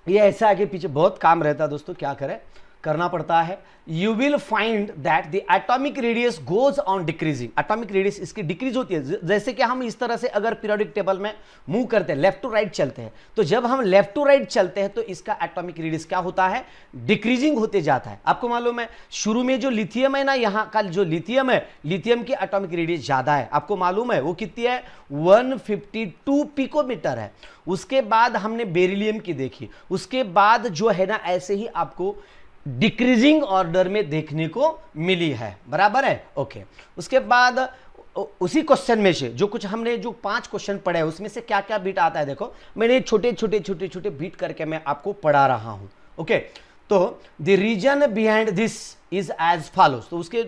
Speaker 1: ये ऐसा आगे पीछे बहुत काम रहता है दोस्तों, क्या करें, करना पड़ता है। You will find that the atomic radius goes on decreasing, atomic radius इसकी डिक्रीज होती है। जैसे कि हम इस तरह से अगर पीरियोडिक टेबल में मूव करते हैं, लेफ्ट टू राइट चलते हैं, तो जब हम लेफ्ट टू राइट चलते हैं तो इसका एटॉमिक रेडियस क्या होता है, डिक्रीजिंग होते जाता है। आपको मालूम है शुरू में जो लिथियम है ना, यहां का जो लिथियम है, लिथियम की एटॉमिक रेडियस ज्यादा है, आपको मालूम है वो कितनी है, 152 पिकोमीटर है। उसके बाद हमने बेरिलियम की देखी, उसके बाद जो है ना ऐसे ही आपको डिक्रीजिंग ऑर्डर में देखने को मिली है, बराबर है, ओके। उसके बाद उसी क्वेश्चन में से जो कुछ हमने जो 5 क्वेश्चन पढ़े उसमें से क्या क्या बीट आता है, देखो मैंने छोटे छोटे छोटे छोटे बीट करके मैं आपको पढ़ा रहा हूं, ओके। तो the reason behind this is as follows, तो उसके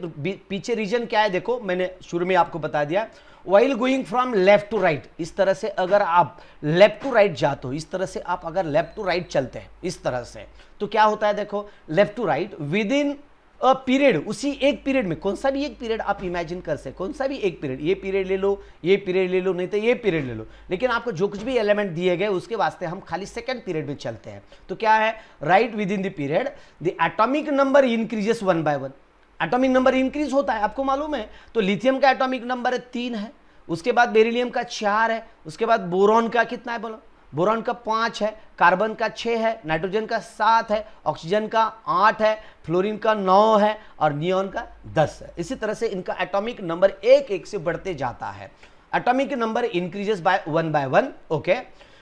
Speaker 1: पीछे रीजन क्या है, देखो मैंने शुरू में आपको बता दिया, while going from left to right, इस तरह से अगर आप लेफ्ट टू राइट जाते हो, इस तरह से आप अगर लेफ्ट टू राइट चलते हैं इस तरह से, तो क्या होता है, देखो left to right within a period, उसी एक पीरियड में, कौन सा भी एक पीरियड आप इमेजिन कर सकते, कौन सा भी एक पीरियड, ये पीरियड ले लो, ये पीरियड ले लो, नहीं तो ये पीरियड ले लो, लेकिन आपको जो कुछ भी एलिमेंट दिए गए उसके वास्ते हम खाली सेकंड पीरियड में चलते हैं। तो क्या है, right with in the period the atomic number increases 1 by 1, atomic number increase होता है, आपको मालूम है। तो लिथियम का एटॉमिक नंबर 3 है, उसके बाद बेरिलियम का 4 है, उसके बाद बोरॉन का कितना है बोलो, बोरॉन का 5 है, कार्बन का 6 है, नाइट्रोजन का 7 है, ऑक्सीजन का 8 है, फ्लोरीन का 9 है और नियॉन का 10 है। इसी तरह से इनका एटॉमिक नंबर एक एक से बढ़ते जाता है। Atomic number increases by 1 by 1, okay,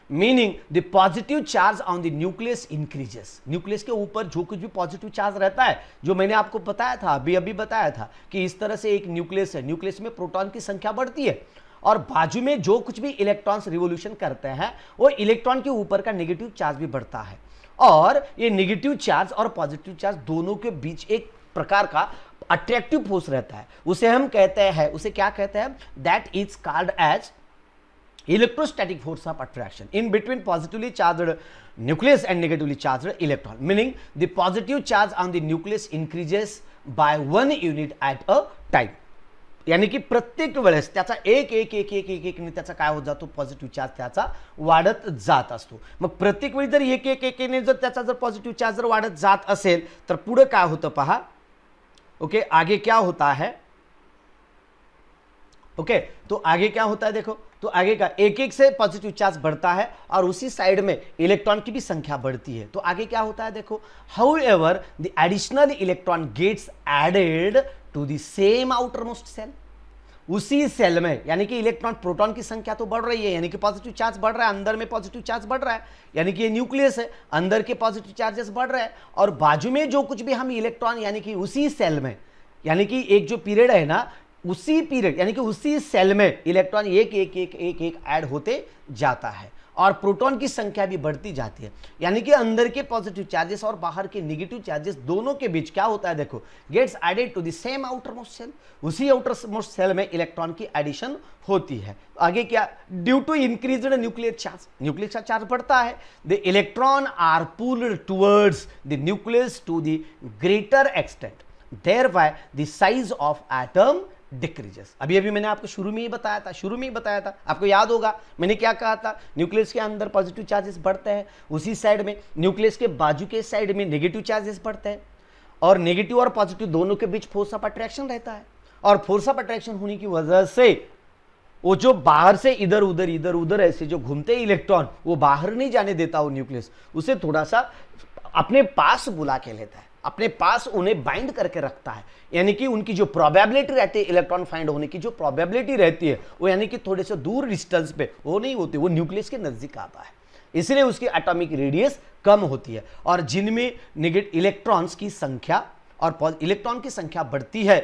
Speaker 1: meaning the positive charge on the nucleus increases, nucleus के ऊपर जो कुछ भी पॉजिटिव चार्ज रहता है, जो मैंने आपको बताया था, अभी बताया था कि इस तरह से एक न्यूक्लियस है, न्यूक्लियस में प्रोटॉन की संख्या बढ़ती है और बाजू में जो कुछ भी इलेक्ट्रॉन्स रिवोल्यूशन करते हैं वो इलेक्ट्रॉन के ऊपर का नेगेटिव चार्ज भी बढ़ता है, और ये नेगेटिव चार्ज और पॉजिटिव चार्ज दोनों के बीच एक प्रकार का अट्रैक्टिव फोर्स रहता है, उसे हम कहते हैं, उसे क्या कहते हैं, that is called as electrostatic force of attraction in between positively charged nucleus and negatively charged electron, meaning the positive charge on the nucleus increases by 1 unit at a time, यानी की प्रत्येक वेळेस त्याचा एक एक एक एक एक एक ने त्याचा काय होत जातो, पॉझिटिव्ह चार्ज त्याचा वाढत जात असतो। मग प्रत्येक वेळी जर एक एक एक ने जर त्याचा जर पॉझिटिव्ह चार्ज जर वाढत जात असेल तर पुढे काय होतं पहा, ओके, आगे क्या होता है, ओके, तो आगे क्या होता है, देखो तो आगे का एक एक से पॉजिटिव चार्ज बढ़ता है और उसी साइड में इलेक्ट्रॉन की भी संख्या बढ़ती है। तो आगे क्या होता है, देखो, however the additional electron gets added to the same outermost shell, उसी सेल में, यानी कि इलेक्ट्रॉन प्रोटॉन की संख्या तो बढ़ रही है, यानी कि पॉजिटिव चार्ज बढ़ रहा है, अंदर में पॉजिटिव चार्ज बढ़ रहा है, यानी कि ये न्यूक्लियस है, अंदर के पॉजिटिव चार्जेस बढ़ रहे हैं और बाजू में जो कुछ भी हम इलेक्ट्रॉन, यानी कि उसी सेल में, यानी कि एक जो पीरियड है ना, उसी पीरियड यानी कि उसी सेल में इलेक्ट्रॉन एक एक एक एक एक ऐड होते जाता है और प्रोटॉन की संख्या भी बढ़ती जाती है, यानी कि अंदर के पॉजिटिव चार्जेस और बाहर के नेगेटिव चार्जेस दोनों के बीच क्या होता है, देखो, gets added to the same outermost shell, उसी आउटर मोस्ट सेल में इलेक्ट्रॉन की एडिशन होती है। आगे क्या, due to increased nuclear charge, nuclear का चार्ज बढ़ता है, the electron are pulled towards the nucleus to the greater extent, thereby the size of atom decreases. अभी मैंने आपको शुरू में ही बताया था, आपको याद होगा मैंने क्या कहा था, न्यूक्लियस के अंदर पॉजिटिव चार्जेस बढ़ते हैं, उसी साइड में न्यूक्लियस के बाजू के साइड में नेगेटिव चार्जेस बढ़ते हैं और नेगेटिव और पॉजिटिव दोनों के बीच फोर्स ऑफ अट्रैक्शन रहता है और फोर्स ऑफ अट्रैक्शन होने की वजह से वो जो बाहर से इधर उधर ऐसे जो घूमते इलेक्ट्रॉन वो बाहर नहीं जाने देता, वो न्यूक्लियस उसे थोड़ा सा अपने पास बुला के लेता है, अपने पास उन्हें बाइंड करके रखता है, यानी कि उनकी जो प्रोबेबिलिटी रहती है इलेक्ट्रॉन फाइंड होने की, जो प्रोबेबिलिटी रहती है वो यानी कि थोड़े से दूर डिस्टेंस पे वो नहीं होती, वो न्यूक्लियस के नजदीक आता है, इसलिए उसकी एटॉमिक रेडियस कम होती है और जिनमें नेगेटिव इलेक्ट्रॉन्स की संख्या और इलेक्ट्रॉन की संख्या बढ़ती है,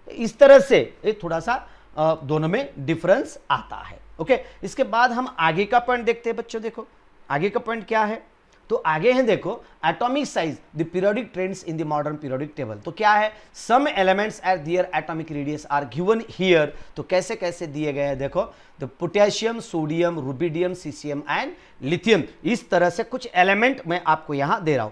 Speaker 1: इस तरह से एक थोड़ा सा दोनों में डिफरेंस आता है। ओके, इसके बाद हम आगे का पॉइंट देखते हैं बच्चों, देखो आगे का पॉइंट क्या है, तो आगे है देखो atomic size the periodic trends in the modern periodic table. तो क्या है, some elements at their atomic radius are given here. तो कैसे कैसे दिए गए हैं देखो, the potassium, sodium, rubidium, caesium and lithium, इस तरह से कुछ एलिमेंट मैं आपको यहां दे रहा हूं।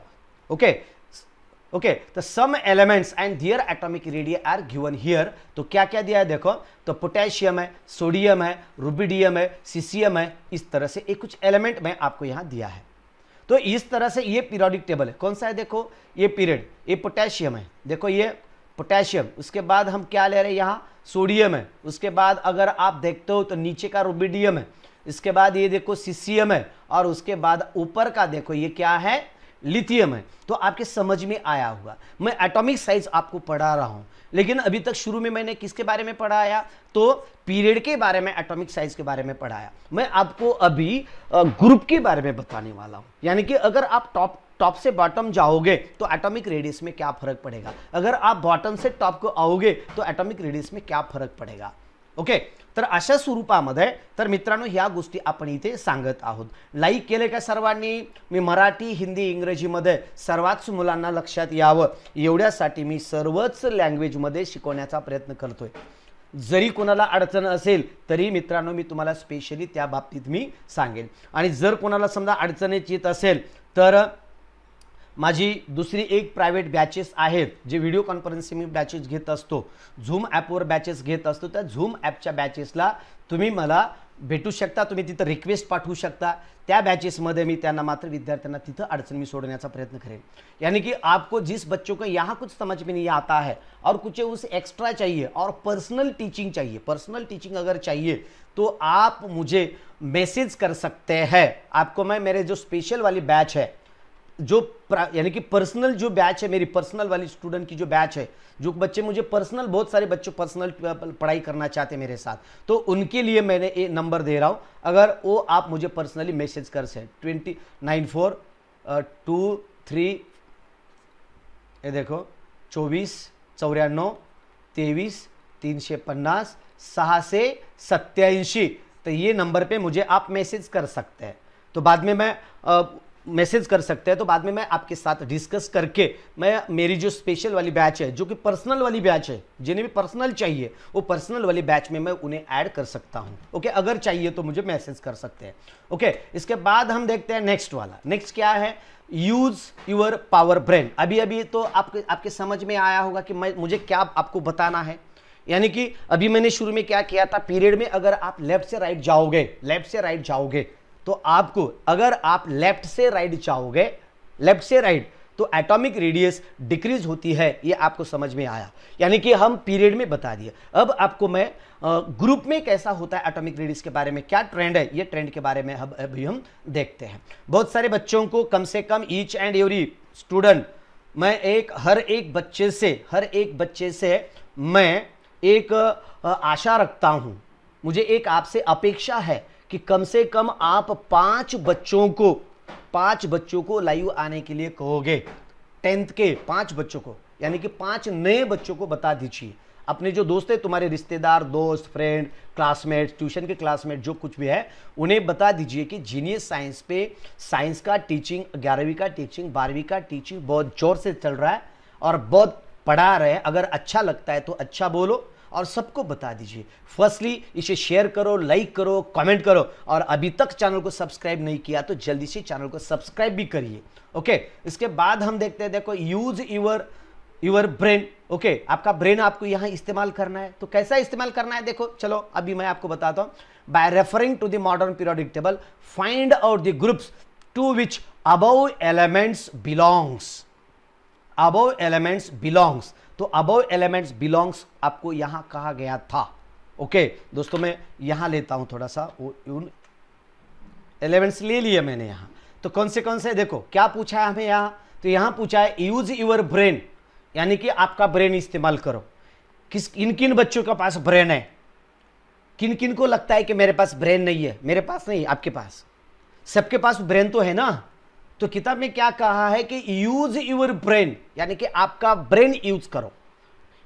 Speaker 1: ओके, तो some elements and their atomic radius are given here. तो क्या क्या दिया है देखो, तो पोटेशियम है, सोडियम है, रुबिडियम है, सीसियम है, इस तरह से एक कुछ एलिमेंट मैं आपको यहां दिया है। तो इस तरह से ये पीरियोडिक टेबल है। कौन सा है, देखो ये पीरियड, ये पोटेशियम है, देखो ये पोटेशियम, उसके बाद हम क्या ले रहे हैं यहाँ सोडियम है, उसके बाद अगर आप देखते हो तो नीचे का रुबिडियम है, इसके बाद ये देखो सीसियम है, और उसके बाद ऊपर का देखो ये क्या है, लिथियम है। तो आपके समझ में आया होगा। मैं एटॉमिक साइज आपको पढ़ा रहा हूं, लेकिन अभी तक शुरू में मैंने किसके बारे में पढ़ाया, तो पीरियड के बारे में, एटॉमिक साइज के बारे में पढ़ाया। मैं आपको अभी ग्रुप के बारे में बताने वाला हूं, यानी कि अगर आप टॉप से बॉटम जाओगे तो एटॉमिक रेडियस में क्या फरक पड़ेगा, अगर आप बॉटम से टॉप को आओगे तो एटॉमिक रेडियस में क्या फरक पडेगा। ओके, तर अशा स्वरूपामध्ये तर मित्रांनो ह्या गोष्टी आपण इथे सांगत आहोत। लाईक केले का सर्वांनी? मी मराठी, हिंदी, इंग्रजीमध्ये सर्वच मुलांना लक्षात यावं एवढ्यासाठी मी सर्वच लँग्वेजमध्ये शिकवण्याचा प्रयत्न करतोय। जरी कोणाला अडचण असेल तरी मित्रांनो मी तुम्हाला स्पेशली त्या बाबतीत मी सांगेन। आणि जर कोणाला समजा अडचणीत येत असेल तर माझी दुसरी एक प्रायव्हेट बॅचेस आहेत, जे व्हिडिओ कॉन्फरन्सिंग मी बॅचेस घेत असतो, झूम ॲपवर बॅचेस घेत असतो। त्या झूम ॲपच्या बॅचेसला तुम्ही मला भेटू शकता, तुम्ही तिथं रिक्वेस्ट पाठवू शकता। त्या बॅचेसमध्ये मी त्यांना मात्र विद्यार्थ्यांना तिथं अडचण मी सोडण्याचा प्रयत्न करेन। यानी कि आपको जिस बच्चों को यहाँ कुछ समझ में नहीं आता है और कुछ उस एक्स्ट्रा चाहिए और पर्सनल टीचिंग चाहिए, पर्सनल टीचिंग अगर चाहिए तो आप मुझे मैसेज कर सकते हैं। आपको मैं मेरे जो स्पेशल वाली बैच है, जो यानी कि पर्सनल जो बैच है, मेरी पर्सनल वाली स्टूडेंट की जो बैच है, जो बच्चे मुझे पर्सनल, बहुत सारे बच्चे पर्सनल पढ़ाई करना चाहते हैं मेरे साथ, तो उनके लिए मैंने एक नंबर दे रहा हूं। अगर वो आप मुझे पर्सनली मैसेज कर से 209423 ये देखो 24 94 23 350 687, तो ये नंबर पे मुझे आप मैसेज कर सकते हैं। तो बाद में मैं मैसेज कर सकते हैं, तो बाद में मैं आपके साथ डिस्कस करके मैं मेरी जो स्पेशल वाली बैच है, जो कि पर्सनल वाली बैच है, जिन्हें भी पर्सनल चाहिए वो पर्सनल वाली बैच में मैं उन्हें ऐड कर सकता हूं। ओके, अगर चाहिए तो मुझे मैसेज कर सकते हैं। ओके, इसके बाद हम देखते हैं नेक्स्ट वाला। नेक्स्ट क्या है, यूज योर पावर ब्रेन। अभी तो आपके समझ में आया होगा कि मुझे क्या आपको बताना है। यानी कि अभी मैंने शुरू में क्या किया था, पीरियड में अगर आप लेफ्ट से राइट जाओगे तो आपको, अगर आप लेफ्ट से राइट जाओगे, लेफ्ट से राइट, तो एटॉमिक रेडियस डिक्रीज होती है, ये आपको समझ में आया। यानी कि हम पीरियड में बता दिए। अब आपको मैं ग्रुप में कैसा होता है एटॉमिक रेडियस के बारे में, क्या ट्रेंड है, ये ट्रेंड के बारे में अभी हम देखते हैं। बहुत सारे बच्चों को, कम से कम ईच एंड एवरी स्टूडेंट, मैं हर एक बच्चे से मैं एक आशा रखता हूं, मुझे एक आपसे अपेक्षा है कि कम से कम आप 5 बच्चों को लाइव आने के लिए कहोगे। 10th के 5 बच्चों को, यानी कि 5 नए बच्चों को बता दीजिए। अपने जो दोस्त है, तुम्हारे रिश्तेदार, दोस्त, फ्रेंड, क्लासमेट, ट्यूशन के क्लासमेट, जो कुछ भी है, उन्हें बता दीजिए कि जीनियस साइंस पे साइंस का टीचिंग, 11वीं का टीचिंग, 12वीं का टीचिंग बहुत जोर से चल रहा है और बहुत पढ़ा रहे हैं। अगर अच्छा लगता है तो अच्छा बोलो और सबको बता दीजिए। फर्स्टली इसे शेयर करो, लाइक करो, कमेंट करो, और अभी तक चैनल को सब्सक्राइब नहीं किया तो जल्दी से चैनल को सब्सक्राइब भी करिए। ओके, इसके बाद हम देखते हैं, देखो यूज योर ब्रेन। ओके, आपका ब्रेन आपको यहां इस्तेमाल करना है। तो कैसा इस्तेमाल करना है, देखो चलो अभी मैं आपको बताता हूं। By referring to the modern periodic table, find out the groups to which above elements belongs. तो अबव एलिमेंट्स बिलोंग्स आपको यहां कहा गया था। ओके दोस्तों, मैं यहां लेता हूं थोड़ा सा, उन एलिमेंट्स ले लिए मैंने यहां। तो कौन से देखो क्या पूछा है हमें यहां, तो यहां पूछा है यूज योर ब्रेन, यानी कि आपका ब्रेन इस्तेमाल करो। किन किन बच्चों के पास ब्रेन है, किन किन को लगता है कि मेरे पास ब्रेन नहीं है। मेरे पास नहीं, आपके पास, सबके पास ब्रेन तो है ना। तो किताब में क्या कहा है कि यूज योर ब्रेन, यानी कि आपका ब्रेन यूज करो,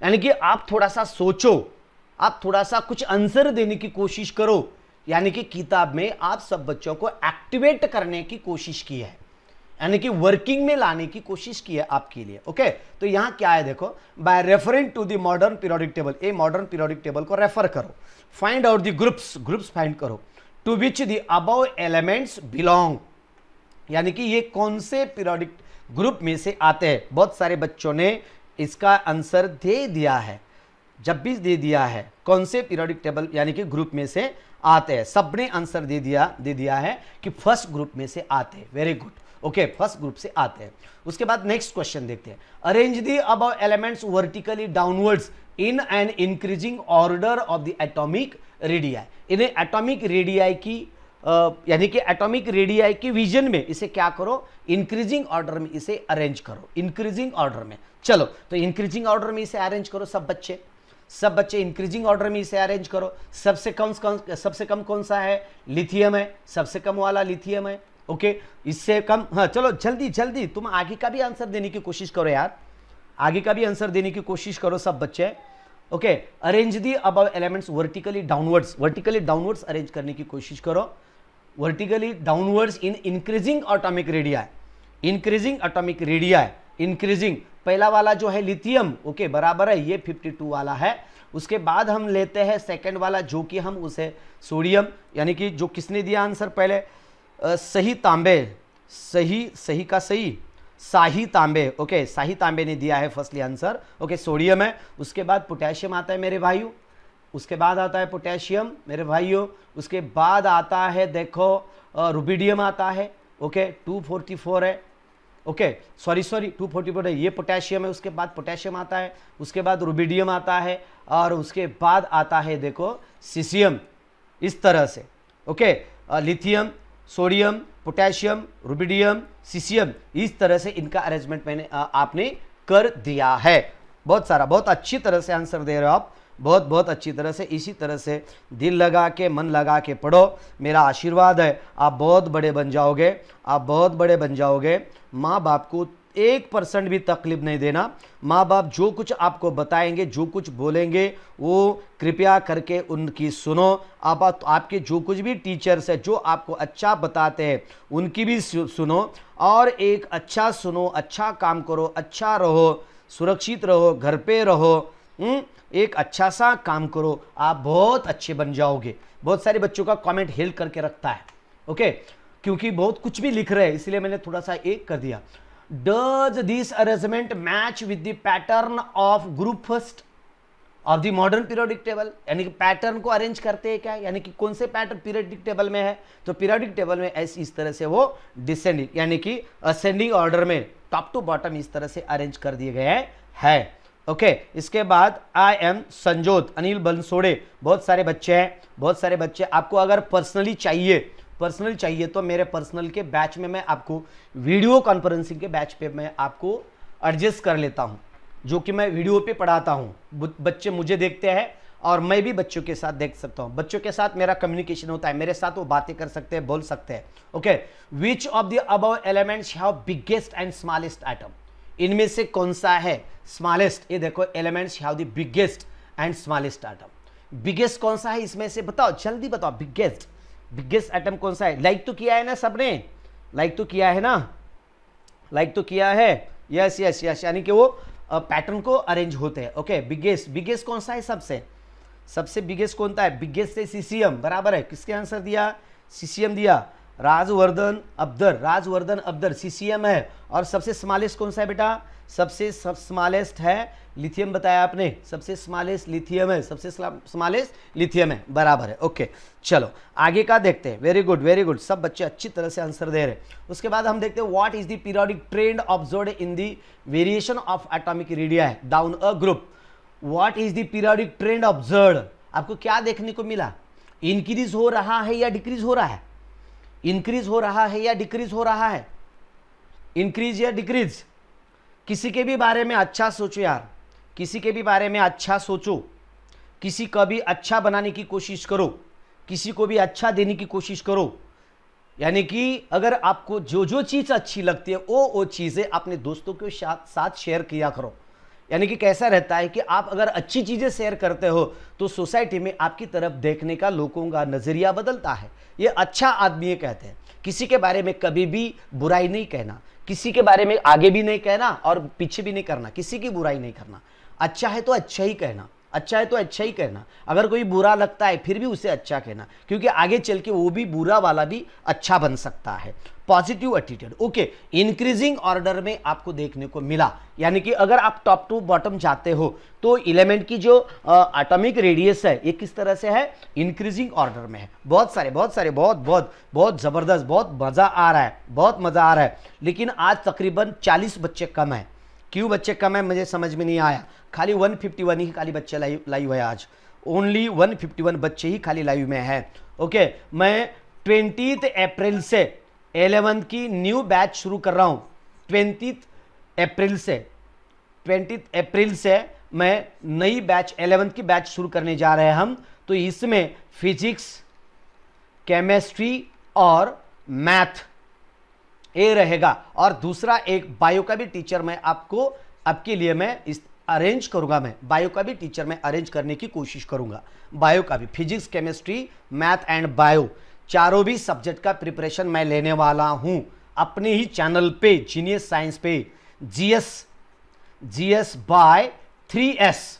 Speaker 1: यानी कि आप थोड़ा सा सोचो, आप थोड़ा सा कुछ आंसर देने की कोशिश करो। यानी कि किताब में आप सब बच्चों को एक्टिवेट करने की कोशिश की है, यानी कि वर्किंग में लाने की कोशिश की है आपके लिए। ओके, तो यहां क्या है देखो, by referring to the modern periodic table, a modern periodic table को रेफर करो। Find out the groups find करो to which the above elements belong, यानी कि ये कौन से पीरियोडिक ग्रुप में से आते हैं। बहुत सारे बच्चों ने इसका आंसर दे दिया है, जब भी दे दिया है कौन से पीरियोडिक टेबल यानी कि ग्रुप में से आते हैं। सबने आंसर दे दिया है कि फर्स्ट ग्रुप में से आते हैं। Very good. Okay, first group से आते हैं। उसके बाद नेक्स्ट क्वेश्चन देखते हैं। Arrange the above elements vertically downwards in an increasing order of the atomic radii. इन्हें एटॉमिक रेडियाई की यानी कि एटॉमिक रेडियाई की विजन में इसे क्या करो, इंक्रीजिंग ऑर्डर में इसे अरेंज करो, इंक्रीजिंग ऑर्डर में। चलो तो इंक्रीजिंग ऑर्डर में इसे अरेंज करो सब बच्चे इंक्रीजिंग ऑर्डर में इसे अरेंज करो। सबसे कम कौन सा है, लिथियम है, सबसे कम वाला लिथियम है। ओके, इससे कम, हाँ चलो जल्दी तुम आगे का भी आंसर देने की कोशिश करो यार, आगे का भी आंसर देने की कोशिश करो सब बच्चे। Okay, arrange the above elements vertically downwards arrange करने की कोशिश करो, vertically downwards in increasing atomic radii, increasing पहला वाला जो है लिथियम, ओके बराबर है, ये 52 वाला है। उसके बाद हम लेते हैं सेकंड वाला जो कि हम उसे सोडियम, यानी कि जो किसने दिया आंसर पहले, सही तांबे, सही का सही शाही तांबे, ओके शाही तांबे ने दिया है फर्स्टली आंसर। ओके, सोडियम है। उसके बाद पोटेशियम आता है मेरे भाइयों, उसके बाद आता है पोटेशियम मेरे भाइयों। उसके बाद आता है देखो रुबिडियम आता है, ओके 244 है, ओके सॉरी 244 है, ये पोटेशियम है। उसके बाद पोटेशियम आता है, उसके बाद रुबिडियम आता है, और उसके बाद आता है देखो सीसियम, इस तरह से। Okay, lithium, sodium, potassium, rubidium, caesium, इस तरह से इनका अरेंजमेंट मैंने आपने कर दिया है। बहुत सारा, बहुत अच्छी तरह से आंसर दे रहे हो आप, बहुत अच्छी तरह से। इसी तरह से दिल लगा के मन लगा के पढ़ो, मेरा आशीर्वाद है आप बहुत बड़े बन जाओगे, आप बहुत बड़े बन जाओगे। माँ बाप को 1% भी तकलीफ नहीं देना। माँ बाप जो कुछ आपको बताएंगे, जो कुछ बोलेंगे, वो कृपया करके उनकी सुनो। आपके जो कुछ भी टीचर्स है जो आपको अच्छा बताते हैं उनकी भी सुनो, और एक अच्छा सुनो, अच्छा काम करो, अच्छा रहो, सुरक्षित रहो, घर पे रहो, एक अच्छा सा काम करो, आप बहुत अच्छे बन जाओगे। बहुत सारे बच्चों का कमेंट हेल्प करके रखता है, ओके, क्योंकि बहुत कुछ भी लिख रहे हैं, इसलिए मैंने थोड़ा सा एक कर दिया। Does this arrangement match with the pattern of group first of the modern periodic table, यानी कि पैटर्न को अरेंज करते हैं क्या, यानी कि कौन से पैटर्न पीरियोडिक टेबल में है, तो पीरियोडिक टेबल में ऐसे इस तरह से वो डिसेंडिंग यानी कि असेंडिंग ऑर्डर में टॉप टू बॉटम इस तरह से अरेंज कर दिए गए हैं। ओके, इसके बाद आई एम संजोत, अनिल बंसोड़े, बहुत सारे बच्चे हैं, बहुत सारे बच्चे। आपको अगर पर्सनली चाहिए तो मेरे पर्सनल के बैच में मैं आपको वीडियो कॉन्फ्रेंसिंग के बैच पे मैं आपको एडजस्ट कर लेता हूं, जो कि मैं वीडियो पे पढ़ाता हूं। बच्चे मुझे देखते हैं और मैं भी बच्चों के साथ देख सकता हूं, बच्चों के साथ मेरा कम्युनिकेशन होता है, मेरे साथ वो बातें कर सकते हैं, बोल सकते हैं। Okay, which of the above elements have biggest and smallest atom, इनमें से कौन सा है स्मॉलेस्ट, ये देखो elements have the biggest and smallest atom. Biggest कौन सा है इसमें से, बताओ जल्दी बताओ, बिगेस्ट एटम कौन सा है। लाइक तो किया है ना सबने, लाइक तो किया है ना, लाइक तो किया है, यस यस यस, यानी कि वो पैटर्न को अरेंज होते हैं। ओके, बिगेस्ट कौन सा है, सबसे बिगेस्ट कौन सा है, बिगेस्ट से सीसियम, बराबर है, किसके आंसर दिया, सीसियम दिया। राजवर्धन अब्दर सीसीएम है। और सबसे स्मॉलेस्ट कौन सा है बेटा, सबसे स्मॉलेस्ट है लिथियम, बताया आपने, सबसे स्मॉलेस्ट लिथियम है, सबसे स्मॉलेस्ट लिथियम है, बराबर है। ओके, चलो आगे का देखते हैं। वेरी गुड, सब बच्चे अच्छी तरह से आंसर दे रहे हैं। उसके बाद हम देखते हैं what is the periodic trend observed in the variation of atomic radii down a group. What is the periodic trend observed, आपको क्या देखने को मिला, इंक्रीज हो रहा है या डिक्रीज हो रहा है, इंक्रीज हो रहा है या डिक्रीज हो रहा है, इंक्रीज या डिक्रीज। किसी के भी बारे में अच्छा सोचो यार, किसी के भी बारे में अच्छा सोचो, किसी का भी अच्छा बनाने की कोशिश करो, किसी को भी अच्छा देने की कोशिश करो। यानी कि अगर आपको जो जो चीज़ अच्छी लगती है वो चीज़ें अपने दोस्तों के साथ शेयर किया करो। यानी कि कैसा रहता है कि आप अगर अच्छी चीज़ें शेयर करते हो तो सोसाइटी में आपकी तरफ देखने का लोगों का नज़रिया बदलता है। ये अच्छा आदमी कहते हैं। किसी के बारे में कभी भी बुराई नहीं कहना, किसी के बारे में आगे भी नहीं कहना और पीछे भी नहीं करना, किसी की बुराई नहीं करना। अच्छा है तो अच्छा ही कहना, अच्छा है तो अच्छा ही कहना, अगर कोई बुरा लगता है फिर भी उसे अच्छा कहना, क्योंकि आगे चल के वो भी बुरा वाला भी अच्छा बन सकता है। Positive attitude. Okay, increasing order में आपको देखने को मिला, यानी कि अगर आप टॉप टू बॉटम जाते हो तो एलिमेंट की जो एटॉमिक रेडियस है ये किस तरह से है, इंक्रीजिंग ऑर्डर में है। बहुत सारे बहुत जबरदस्त, बहुत मजा आ रहा है, बहुत मजा आ रहा है। लेकिन आज तकरीबन 40 बच्चे कम है। क्यों बच्चे कम है मुझे समझ में नहीं आया। खाली 151 ही खाली बच्चे लाइव है आज, ओनली 151 बच्चे ही खाली लाइव में है। ओके, मैं 20 अप्रैल से 11th की न्यू बैच शुरू कर रहा हूं। 20 अप्रैल से मैं नई बैच 11th की बैच शुरू करने जा रहे हैं हम। तो इसमें फिजिक्स, केमिस्ट्री और मैथ ये रहेगा, और दूसरा एक बायो का भी टीचर मैं आपके लिए मैं इस अरेंज करूंगा। मैं बायो का भी टीचर मैं अरेंज करने की कोशिश करूंगा। बायो का भी, physics, chemistry, math and bio, चारों भी सब्जेक्ट का प्रिपरेशन मैं लेने वाला हूं अपने ही चैनल पे, जीनियस साइंस पे। GS by 3S,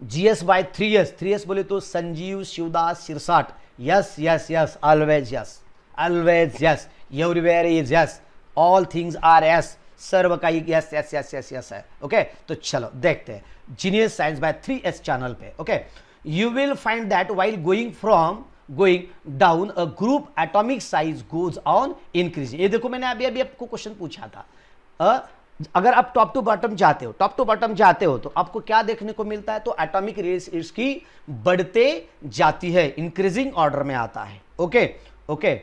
Speaker 1: GS by 3S बोले तो Sanjeev, Shivdas, Sirsat. Yes, always yes, everywhere is yes, all things are yes, सर्व का यस है। ओके, तो चलो देखते हैं genius science by 3S channel पे। Okay, you will find that while going down a group atomic size goes on increasing. ये देखो मैंने अभी आपको क्वेश्चन पूछा था, अगर आप टॉप टू बॉटम जाते हो तो आपको क्या देखने को मिलता है, तो एटॉमिक रेडियस इसकी बढ़ते जाती है, इंक्रीजिंग ऑर्डर में आता है। ओके,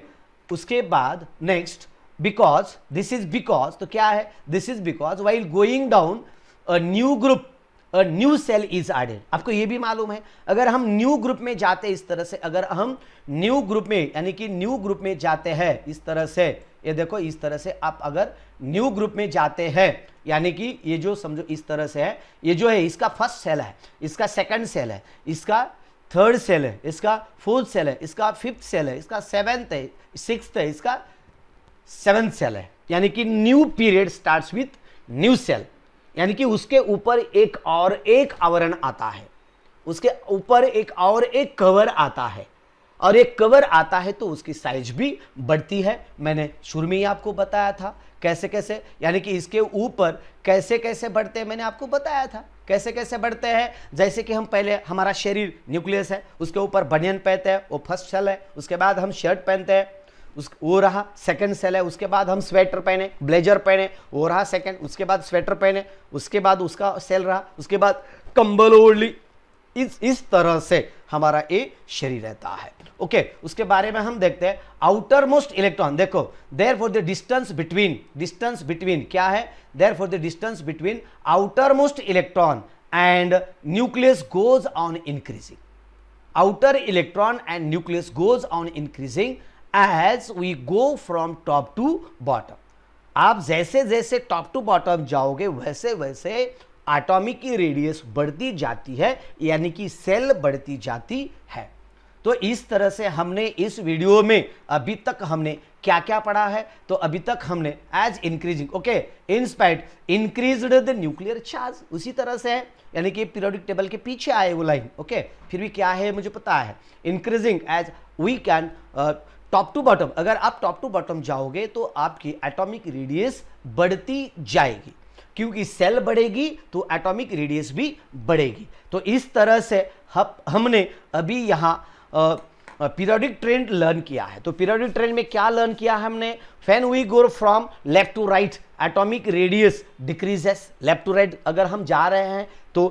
Speaker 1: उसके बाद नेक्स्ट दिस इज बिकॉज, तो क्या है, this is because while going down a new group a new shell is added. आपको यह भी मालूम है, अगर हम न्यू ग्रुप में जाते इस तरह से, अगर हम न्यू ग्रुप में यानी कि न्यू ग्रुप में जाते हैं इस तरह से, ये देखो इस तरह से आप अगर न्यू ग्रुप में जाते हैं, यानी कि ये जो समझो इस तरह से है, ये जो है इसका फर्स्ट सेल है, इसका सेकंड सेल है, इसका थर्ड सेल है, इसका फोर्थ सेल है, इसका फिफ्थ सेल है, इसका सेवेंथ है, सिक्स्थ है, इसका सेवेंथ सेल है। यानी कि new period starts with new shell, यानी कि उसके ऊपर एक और एक आवरण आता है, उसके ऊपर एक और एक कवर आता है, और एक कवर आता है तो उसकी साइज भी बढ़ती है। मैंने शुरू में ही आपको बताया था कैसे कैसे, यानी कि इसके ऊपर कैसे कैसे बढ़ते हैं, मैंने आपको बताया था कैसे कैसे बढ़ते हैं। जैसे कि हम पहले, हमारा शरीर न्यूक्लियस है, उसके ऊपर बनियन पहनते हैं, वो फर्स्ट सेल है, उसके बाद हम शर्ट पहनते हैं, वो रहा सेकंड सेल है, उसके बाद हम स्वेटर पहने, ब्लेजर पहने, वो रहा सेकंड, उसके बाद स्वेटर पहने, उसके बाद उसका सेल रहा, उसके बाद कंबल ओढ़ ली। इस तरह से हमारा ये शरीर रहता है। ओके, उसके बारे में हम देखते हैं। आउटर मोस्ट इलेक्ट्रॉन, देखो therefore the distance between क्या है, therefore the distance between outermost electron and nucleus goes on increasing. Outer electron and nucleus goes on increasing as we go from top to bottom। आप जैसे जैसे टॉप टू बॉटम जाओगे वैसे वैसे एटॉमिक की रेडियस बढ़ती जाती है, यानी कि सेल बढ़ती जाती है। तो इस तरह से हमने इस वीडियो में अभी तक हमने क्या क्या पढ़ा है, तो अभी तक हमने as increasing, okay, in spite increased the nuclear charge, उसी तरह से है, यानी कि पीरियोडिक टेबल के पीछे आए वो लाइन। ओके, फिर भी क्या है मुझे पता है, increasing as we can top to bottom. अगर आप टॉप टू बॉटम जाओगे तो आपकी एटॉमिक रेडियस बढ़ती जाएगी, क्योंकि सेल बढ़ेगी तो एटॉमिक रेडियस भी बढ़ेगी। तो इस तरह से हमने अभी यहाँ पीरियोडिक ट्रेंड लर्न किया है। तो पीरियोडिक ट्रेंड में क्या लर्न किया है हमने, when we go from left to right atomic radius decreases. Left to right अगर हम जा रहे हैं तो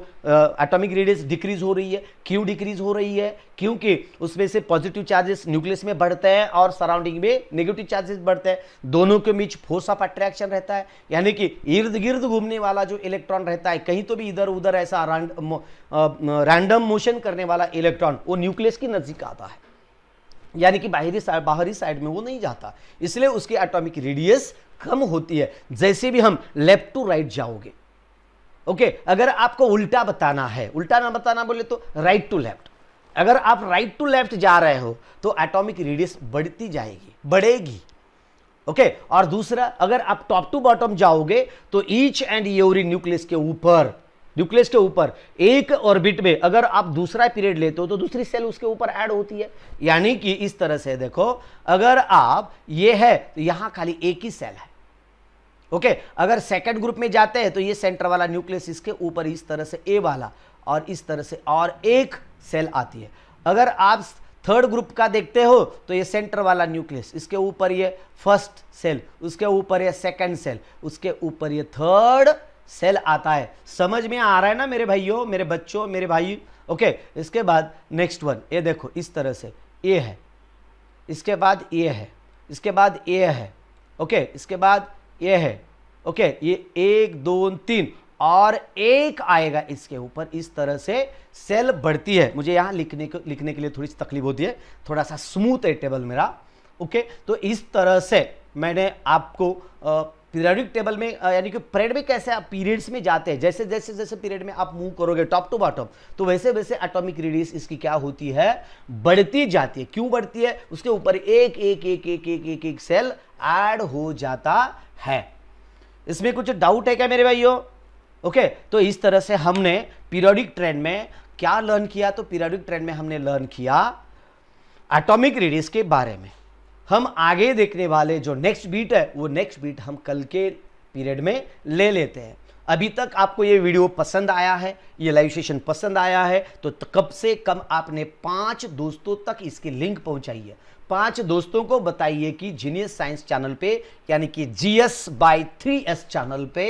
Speaker 1: एटॉमिक रेडियस डिक्रीज हो रही है। क्यों डिक्रीज हो रही है, क्योंकि उसमें से पॉजिटिव चार्जेस न्यूक्लियस में बढ़ते हैं और सराउंडिंग में नेगेटिव चार्जेस बढ़ते हैं। दोनों के बीच फोर्स ऑफ अट्रैक्शन रहता है, यानी कि इर्द गिर्द घूमने वाला जो इलेक्ट्रॉन रहता है, कहीं तो भी इधर उधर ऐसा रैंडम मोशन करने वाला इलेक्ट्रॉन वो न्यूक्लियस की नजदीक आता है, यानी कि बाहरी साइड में वो नहीं जाता, इसलिए उसकी एटॉमिक रेडियस कम होती है जैसे भी हम लेफ्ट टू राइट जाओगे। ओके, अगर आपको उल्टा बताना है, उल्टा ना बताना बोले तो राइट टू लेफ्ट, अगर आप राइट टू लेफ्ट जा रहे हो तो एटॉमिक रेडियस बढ़ती जाएगी, बढ़ेगी। ओके, और दूसरा अगर आप टॉप टू बॉटम जाओगे तो ईच एंड एवरी न्यूक्लियस के ऊपर न्यूक्लियस के ऊपर एक ऑर्बिट में अगर आप दूसरा पीरियड लेते हो तो दूसरी सेल उसके ऊपर ऐड होती है। यानी कि इस तरह से देखो, अगर आप ये है तो यहां खाली एक ही सेल है। ओके, अगर सेकंड ग्रुप में जाते हैं तो ये सेंटर वाला न्यूक्लियस इसके ऊपर इस तरह से ए वाला और इस तरह से और एक सेल आती है। अगर आप थर्ड ग्रुप का देखते हो तो ये सेंटर वाला न्यूक्लियस, इसके ऊपर ये फर्स्ट सेल, उसके ऊपर ये सेकंड सेल, उसके ऊपर ये थर्ड सेल आता है। समझ में आ रहा है ना मेरे भाइयों, मेरे बच्चों, मेरे भाई? ओके, इसके बाद नेक्स्ट वन, ये देखो इस तरह से ए है, इसके बाद ए है, इसके बाद ए है, ओके, इसके बाद ये है, ओके, ये 1 2 3 और एक आएगा इसके ऊपर। इस तरह से सेल बढ़ती है। मुझे यहां लिखने के लिए थोड़ी सी तकलीफ होती है, थोड़ा सा स्मूथ है टेबल मेरा। ओके, तो इस तरह से मैंने आपको पीरियडिक टेबल में यानी कि पीरियड में कैसे आप पीरियड्स में जाते हैं, जैसे जैसे जैसे पीरियड में आप मूव करोगे टॉप टू बॉटम, तो वैसे वैसे एटॉमिक रेडियस इसकी क्या होती है, बढ़ती जाती है। क्यों बढ़ती है? उसके ऊपर एक एक एक एक एक एक एक सेल ऐड हो जाता है। इसमें कुछ डाउट है क्या मेरे भाइयों? ओके, तो इस तरह से हमने पीरियडिक ट्रेंड में क्या लर्न किया? तो पीरियडिक ट्रेंड में हमने लर्न किया एटॉमिक रेडियस के बारे में। हम आगे देखने वाले जो नेक्स्ट बीट है वो नेक्स्ट बीट हम कल के पीरियड में ले लेते हैं। अभी तक आपको ये वीडियो पसंद आया है, ये लाइव सेशन पसंद आया है तो कम से कम आपने 5 दोस्तों तक इसकी लिंक पहुंचाइए। 5 दोस्तों को बताइए कि जीनियस साइंस चैनल पे यानी कि GS by 3S चैनल पे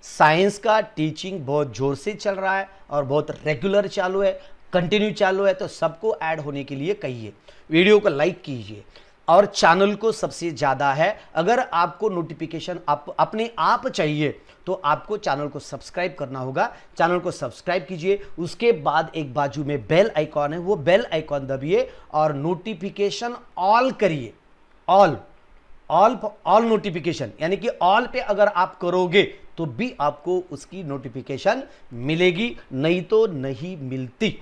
Speaker 1: साइंस का टीचिंग बहुत जोर से चल रहा है और बहुत रेगुलर चालू है, कंटिन्यू चालू है। तो सबको ऐड होने के लिए कहिए, वीडियो को लाइक कीजिए और चैनल को सबसे ज्यादा है, अगर आपको नोटिफिकेशन अपने आप चाहिए तो आपको चैनल को सब्सक्राइब करना होगा। चैनल को सब्सक्राइब कीजिए, उसके बाद एक बाजू में बेल आइकॉन है, वो बेल आइकॉन दबिए और नोटिफिकेशन ऑल करिए। ऑल नोटिफिकेशन यानी कि ऑल पे अगर आप करोगे तो भी आपको उसकी नोटिफिकेशन मिलेगी, नहीं तो नहीं मिलती।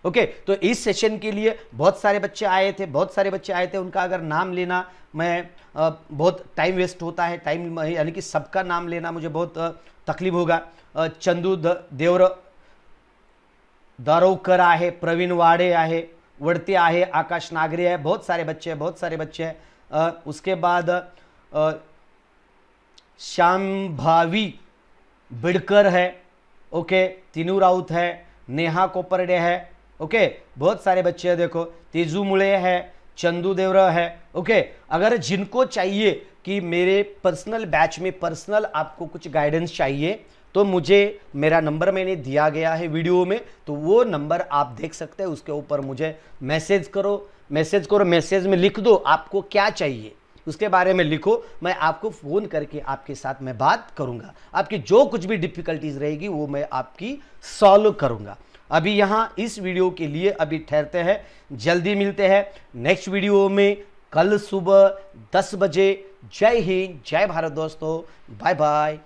Speaker 1: ओके, तो इस सेशन के लिए बहुत सारे बच्चे आए थे, उनका अगर नाम लेना मैं बहुत टाइम वेस्ट होता है, टाइम यानी कि सबका नाम लेना मुझे बहुत तकलीफ होगा। चंदू देवर दारोकर आहे, प्रवीण वाडे आहे, वडते आहे, आकाश नागरे है, बहुत सारे बच्चे हैं। उसके बाद श्याम भावी बिडकर है, ओके, तीनू राउत है, नेहा कोपरडे है, ओके, बहुत सारे बच्चे हैं। देखो तेजू मुळे है, चंदू देवरा है, ओके। अगर जिनको चाहिए कि मेरे पर्सनल बैच में पर्सनल आपको कुछ गाइडेंस चाहिए तो मुझे मेरा नंबर मैंने दिया गया है वीडियो में, तो वो नंबर आप देख सकते हैं। उसके ऊपर मुझे मैसेज करो, मैसेज में लिख दो आपको क्या चाहिए, उसके बारे में लिखो, मैं आपको फ़ोन करके आपके साथ मैं बात करूंगा। आपकी जो कुछ भी डिफ़िकल्टीज रहेगी वो मैं आपकी सॉल्व करूंगा। अभी यहाँ इस वीडियो के लिए अभी ठहरते हैं, जल्दी मिलते हैं नेक्स्ट वीडियो में कल सुबह 10 बजे। जय हिंद, जय भारत दोस्तों, बाय बाय।